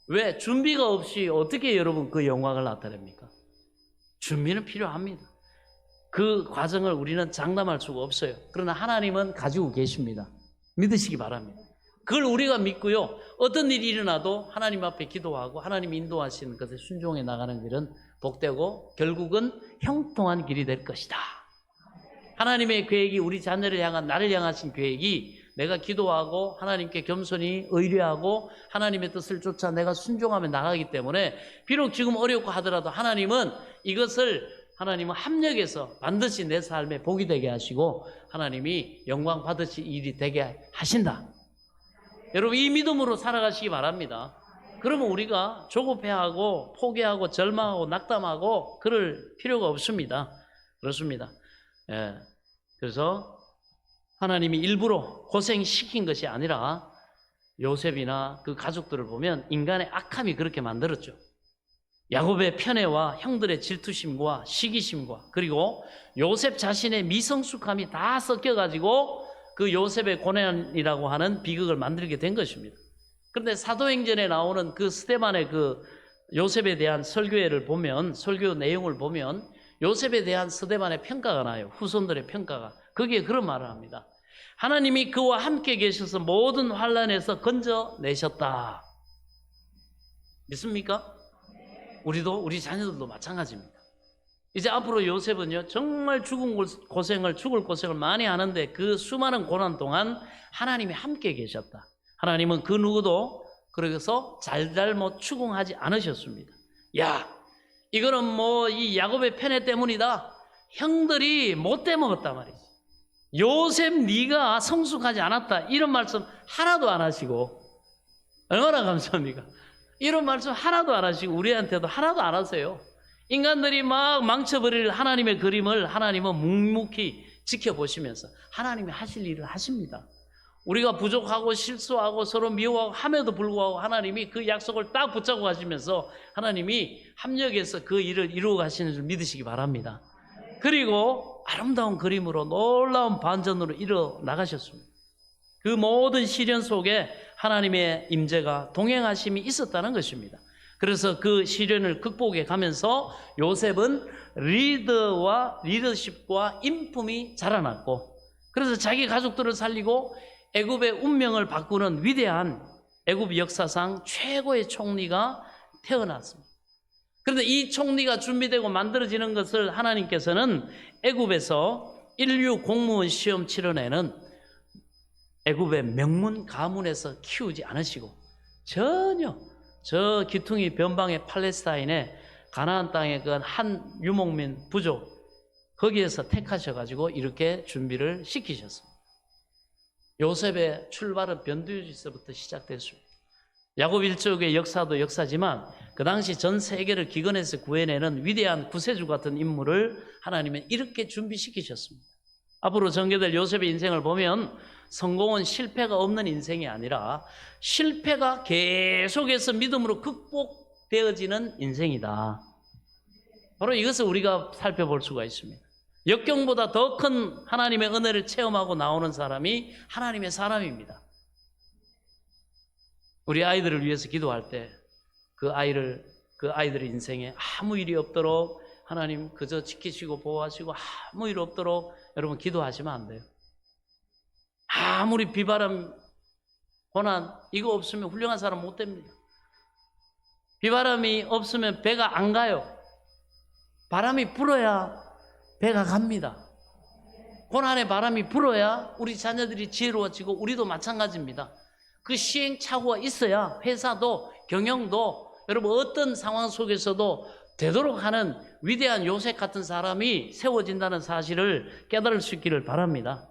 왜? 준비가 없이 어떻게 여러분 그 영광을 나타냅니까? 준비는 필요합니다. 그 과정을 우리는 장담할 수가 없어요. 그러나 하나님은 가지고 계십니다. 믿으시기 바랍니다. 그걸 우리가 믿고요, 어떤 일이 일어나도 하나님 앞에 기도하고 하나님 인도하시는 것에 순종해 나가는 길은 복되고 결국은 형통한 길이 될 것이다. 하나님의 계획이, 우리 자녀를 향한, 나를 향하신 계획이, 내가 기도하고 하나님께 겸손히 의뢰하고 하나님의 뜻을 쫓아 내가 순종하며 나가기 때문에, 비록 지금 어렵고 하더라도 하나님은 이것을, 하나님은 합력해서 반드시 내 삶에 복이 되게 하시고 하나님이 영광 받으실 일이 되게 하신다. 여러분, 이 믿음으로 살아가시기 바랍니다. 그러면 우리가 조급해하고 포기하고 절망하고 낙담하고 그럴 필요가 없습니다. 그렇습니다. 예. 그래서 하나님이 일부러 고생시킨 것이 아니라, 요셉이나 그 가족들을 보면 인간의 악함이 그렇게 만들었죠. 야곱의 편애와 형들의 질투심과 시기심과, 그리고 요셉 자신의 미성숙함이 다 섞여가지고 그 요셉의 고난이라고 하는 비극을 만들게 된 것입니다. 그런데 사도행전에 나오는 그 스데반의 그 요셉에 대한 설교회를 보면, 설교 내용을 보면 요셉에 대한 스데반의 평가가 나요. 후손들의 평가가. 거기에 그런 말을 합니다. 하나님이 그와 함께 계셔서 모든 환난에서 건져내셨다. 믿습니까? 우리도, 우리 자녀들도 마찬가지입니다. 이제 앞으로 요셉은요, 정말 죽을 고생을 많이 하는데, 그 수많은 고난 동안 하나님이 함께 계셨다. 하나님은 그 누구도 그래서 잘잘못 추궁하지 않으셨습니다. 야, 이거는 뭐 이 야곱의 편애 때문이다. 형들이 못돼 먹었단 말이지. 요셉 네가 성숙하지 않았다. 이런 말씀 하나도 안 하시고, 얼마나 감사합니까? 이런 말씀 하나도 안 하시고 우리한테도 하나도 안 하세요. 인간들이 막 망쳐버릴 하나님의 그림을 하나님은 묵묵히 지켜보시면서 하나님이 하실 일을 하십니다. 우리가 부족하고 실수하고 서로 미워하고 함에도 불구하고 하나님이 그 약속을 딱 붙잡고 가시면서 하나님이 합력해서 그 일을 이루어 가시는 줄 믿으시기 바랍니다. 그리고 아름다운 그림으로 놀라운 반전으로 이루어 나가셨습니다. 그 모든 시련 속에 하나님의 임재가 동행하심이 있었다는 것입니다. 그래서 그 시련을 극복해 가면서 요셉은 리더십과 인품이 자라났고, 그래서 자기 가족들을 살리고 애굽의 운명을 바꾸는 위대한 애굽 역사상 최고의 총리가 태어났습니다. 그런데 이 총리가 준비되고 만들어지는 것을 하나님께서는 애굽에서 인류 공무원 시험 치러내는 애굽의 명문 가문에서 키우지 않으시고, 전혀 저 기퉁이 변방의 팔레스타인의 가나안 땅의 그 한 유목민 부족, 거기에서 택하셔가지고 이렇게 준비를 시키셨습니다. 요셉의 출발은 변두지에서부터 시작됐습니다. 야곱 일족의 역사도 역사지만 그 당시 전 세계를 기근에서 구해내는 위대한 구세주 같은 인물을 하나님은 이렇게 준비시키셨습니다. 앞으로 전개될 요셉의 인생을 보면 성공은 실패가 없는 인생이 아니라 실패가 계속해서 믿음으로 극복되어지는 인생이다. 바로 이것을 우리가 살펴볼 수가 있습니다. 역경보다 더 큰 하나님의 은혜를 체험하고 나오는 사람이 하나님의 사람입니다. 우리 아이들을 위해서 기도할 때 그 아이들의 인생에 아무 일이 없도록 하나님 그저 지키시고 보호하시고 아무 일 없도록 여러분 기도하시면 안 돼요. 아무리 비바람, 고난 이거 없으면 훌륭한 사람 못 됩니다. 비바람이 없으면 배가 안 가요. 바람이 불어야 배가 갑니다. 고난의 바람이 불어야 우리 자녀들이 지혜로워지고 우리도 마찬가지입니다. 그 시행착오가 있어야 회사도 경영도 여러분 어떤 상황 속에서도 되도록 하는 위대한 요셉 같은 사람이 세워진다는 사실을 깨달을 수 있기를 바랍니다.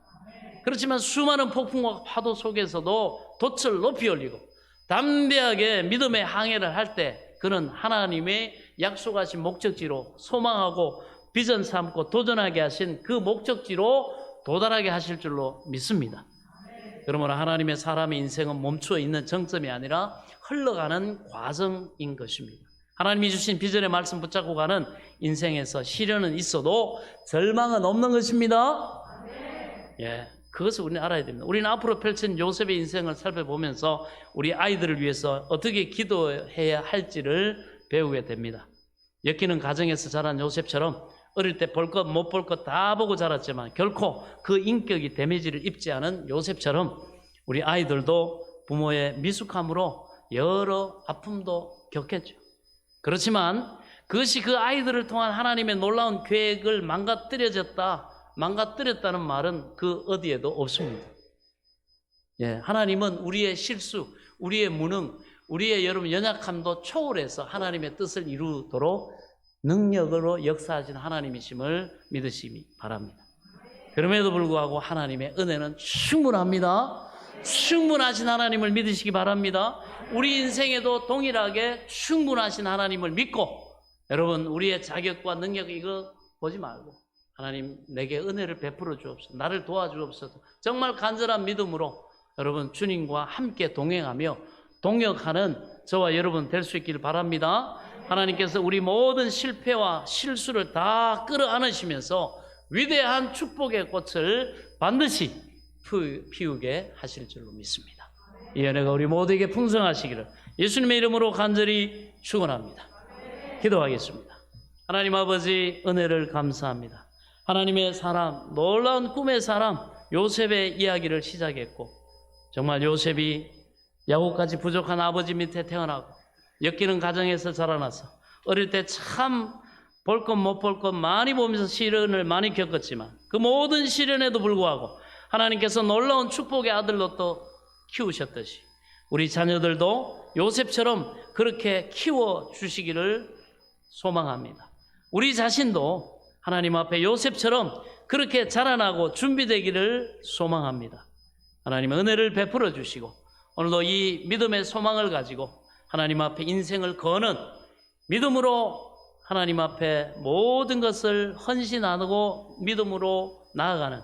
그렇지만 수많은 폭풍과 파도 속에서도 돛을 높이 올리고 담대하게 믿음의 항해를 할 때 그는 하나님의 약속하신 목적지로 소망하고 비전 삼고 도전하게 하신 그 목적지로 도달하게 하실 줄로 믿습니다. 그러므로 하나님의 사람의 인생은 멈추어 있는 정점이 아니라 흘러가는 과정인 것입니다. 하나님이 주신 비전의 말씀 붙잡고 가는 인생에서 시련은 있어도 절망은 없는 것입니다. 예, 그것을 우리는 알아야 됩니다. 우리는 앞으로 펼친 요셉의 인생을 살펴보면서 우리 아이들을 위해서 어떻게 기도해야 할지를 배우게 됩니다. 엮이는 가정에서 자란 요셉처럼 어릴 때 볼 것 못 볼 것 다 보고 자랐지만 결코 그 인격이 데미지를 입지 않은 요셉처럼 우리 아이들도 부모의 미숙함으로 여러 아픔도 겪겠죠. 그렇지만 그것이 그 아이들을 통한 하나님의 놀라운 계획을 망가뜨렸다는 말은 그 어디에도 없습니다. 예, 하나님은 우리의 실수, 우리의 무능, 우리의 여러분 연약함도 초월해서 하나님의 뜻을 이루도록 능력으로 역사하신 하나님이심을 믿으시기 바랍니다. 그럼에도 불구하고 하나님의 은혜는 충분합니다. 충분하신 하나님을 믿으시기 바랍니다. 우리 인생에도 동일하게 충분하신 하나님을 믿고 여러분 우리의 자격과 능력 이거 보지 말고 하나님 내게 은혜를 베풀어 주옵소서, 나를 도와주옵소서. 정말 간절한 믿음으로 여러분 주님과 함께 동행하며 동역하는 저와 여러분 될 수 있기를 바랍니다. 하나님께서 우리 모든 실패와 실수를 다 끌어안으시면서 위대한 축복의 꽃을 반드시 피우게 하실 줄로 믿습니다. 이 은혜가 우리 모두에게 풍성하시기를 예수님의 이름으로 간절히 축원합니다. 기도하겠습니다. 하나님 아버지 은혜를 감사합니다. 하나님의 사람, 놀라운 꿈의 사람 요셉의 이야기를 시작했고 정말 요셉이 야곱까지 부족한 아버지 밑에 태어나고 엮이는 가정에서 자라나서 어릴 때 참 볼 것 못 볼 것 많이 보면서 시련을 많이 겪었지만 그 모든 시련에도 불구하고 하나님께서 놀라운 축복의 아들로 또 키우셨듯이 우리 자녀들도 요셉처럼 그렇게 키워주시기를 소망합니다. 우리 자신도 하나님 앞에 요셉처럼 그렇게 자라나고 준비되기를 소망합니다. 하나님의 은혜를 베풀어 주시고 오늘도 이 믿음의 소망을 가지고 하나님 앞에 인생을 거는 믿음으로 하나님 앞에 모든 것을 헌신하고 믿음으로 나아가는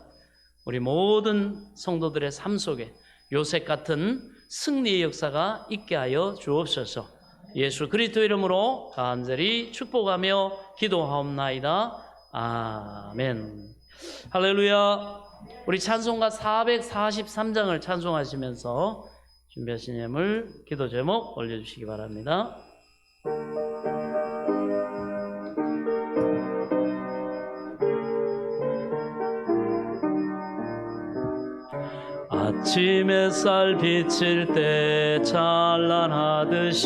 우리 모든 성도들의 삶 속에 요셉 같은 승리의 역사가 있게 하여 주옵소서. 예수 그리스도 이름으로 간절히 축복하며 기도하옵나이다. 아멘. 할렐루야. 우리 찬송가 443장을 찬송하시면서 준비하신 예물 기도 제목 올려주시기 바랍니다. 아침 햇살 비칠 때 찬란하듯이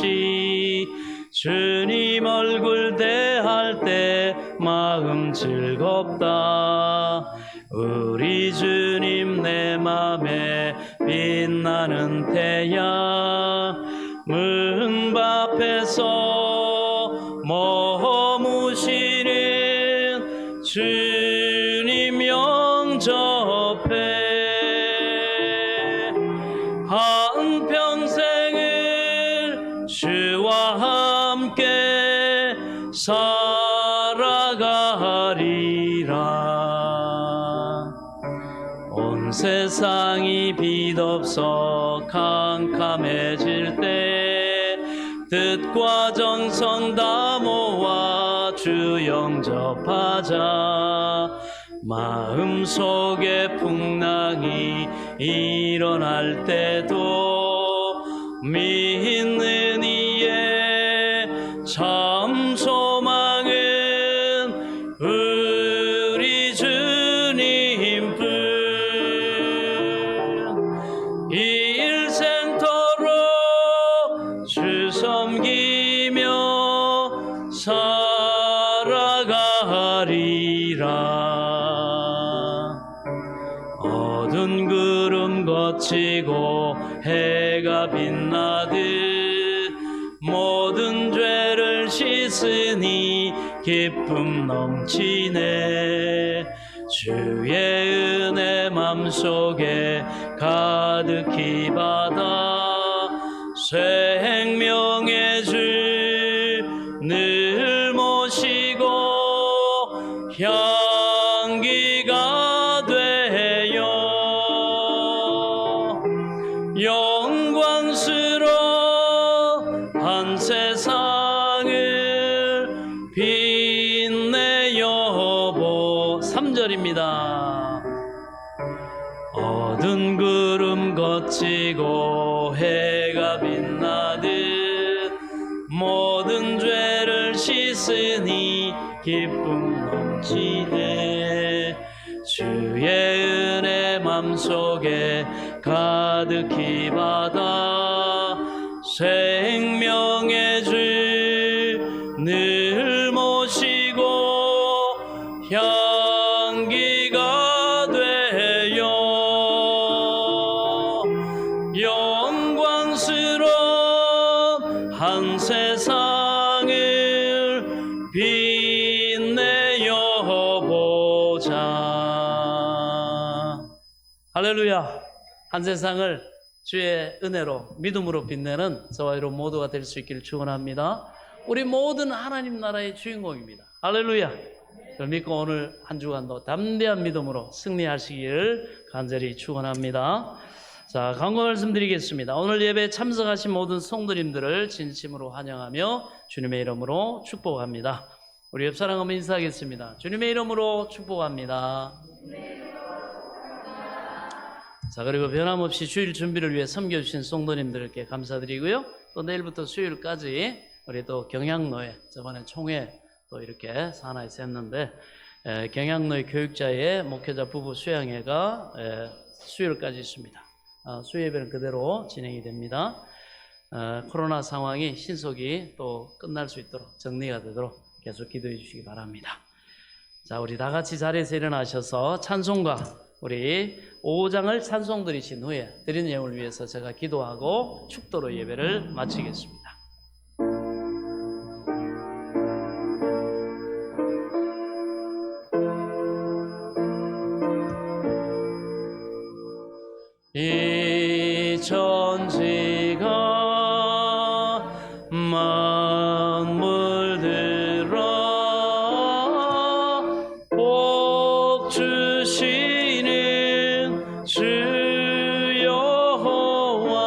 주님 얼굴 대할 때 마음 즐겁다. 우리 주님 내 맘에 빛나는 태양 문 앞에서 머무시는 주 영접해 한평생을 주와 함께 살아가리라. 온 세상이 빛없어 캄캄해질 때 뜻과 정성 다 모아 주 영접하자. 마음속에 풍랑이 일어날 때도 믿는 이의 참 소망은 우리 주님뿐. 일생토록 주 섬기며 살아가리라. 어두운 구름 거치고 해가 빛나듯 모든 죄를 씻으니 기쁨 넘치네. 주의 은혜 맘속에 가득히 받아 생명의 주 늘 모시고 향기가 되어 영광스러운 한 세상을 빛내어 보. 3절입니다. 어두운 구름 거치고 해가 빛나듯 모든 죄를 씻으니 기쁨 넘치네. 주의 은혜 맘속에 가득히 받아 생명의 주 늘 모시고 향기가 되어 영광스러운 한 세상을 빛내어 보자. 할렐루야. 한 세상을 주의 은혜로 믿음으로 빛내는 저와 여러분 모두가 될 수 있기를 축원합니다. 우리 모든 하나님 나라의 주인공입니다. 할렐루야. 믿고 오늘 한 주간도 담대한 믿음으로 승리하시기를 간절히 축원합니다. 자, 광고 말씀드리겠습니다. 오늘 예배에 참석하신 모든 성도님들을 진심으로 환영하며 주님의 이름으로 축복합니다. 우리 옆사람 한번 인사하겠습니다. 주님의 이름으로 축복합니다. 자, 그리고 변함없이 주일 준비를 위해 섬겨주신 성도님들께 감사드리고요. 또 내일부터 수요일까지 우리 또 경양로에 저번에 총회 또 이렇게 산하에서 했는데 경양로의 교육자의 목회자 부부 수양회가 수요일까지 있습니다. 수요예배는 그대로 진행이 됩니다. 코로나 상황이 신속히 또 끝날 수 있도록 정리가 되도록 계속 기도해 주시기 바랍니다. 자, 우리 다 같이 자리에서 일어나셔서 찬송가 우리 5장을 찬송 드리신 후에 드린 예물을 위해서 제가 기도하고 축도로 예배를 마치겠습니다. 이 천지가 만물들아 복 주시는 주 여호와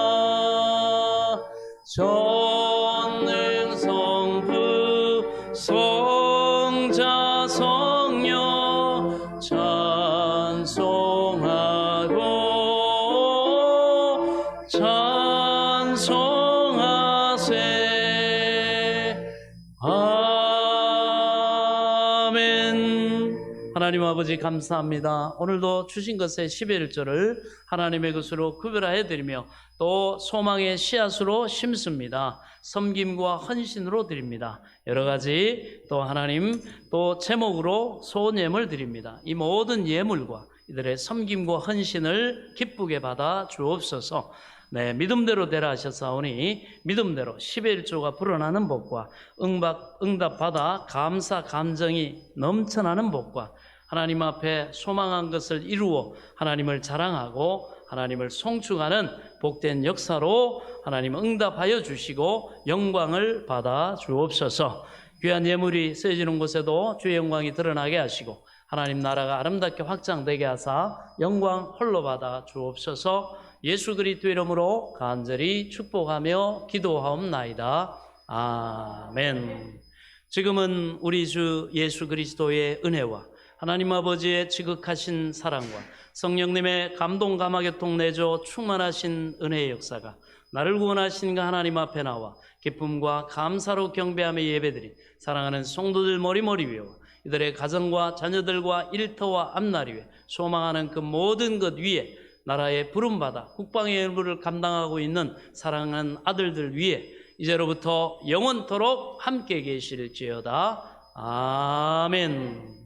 전능 성부 성자 성령 찬송하고 찬송하세. 아멘. 하나님 아버지 감사합니다. 오늘도 주신 것의 11조를 하나님의 것으로 구별하여 드리며 또 소망의 씨앗으로 심습니다. 섬김과 헌신으로 드립니다. 여러 가지 또 하나님 또 제목으로 소원예물 드립니다. 이 모든 예물과 이들의 섬김과 헌신을 기쁘게 받아 주옵소서. 네, 믿음대로 되라 하셨사오니 믿음대로 11조가 불어나는 복과 응답받아 감사 감정이 넘쳐나는 복과 하나님 앞에 소망한 것을 이루어 하나님을 자랑하고 하나님을 송축하는 복된 역사로 하나님 응답하여 주시고 영광을 받아 주옵소서. 귀한 예물이 쓰여지는 곳에도 주의 영광이 드러나게 하시고 하나님 나라가 아름답게 확장되게 하사 영광 홀로 받아 주옵소서. 예수 그리스도 이름으로 간절히 축복하며 기도하옵나이다. 아멘. 지금은 우리 주 예수 그리스도의 은혜와 하나님 아버지의 지극하신 사랑과 성령님의 감동 감화교통 내줘 충만하신 은혜의 역사가 나를 구원하신 하나님 앞에 나와 기쁨과 감사로 경배하며 예배드린 사랑하는 성도들 머리머리 위에 이들의 가정과 자녀들과 일터와 앞날 위에 소망하는 그 모든 것 위에 나라의 부름받아 국방의 일부를 감당하고 있는 사랑하는 아들들 위에 이제로부터 영원토록 함께 계실지어다. 아멘.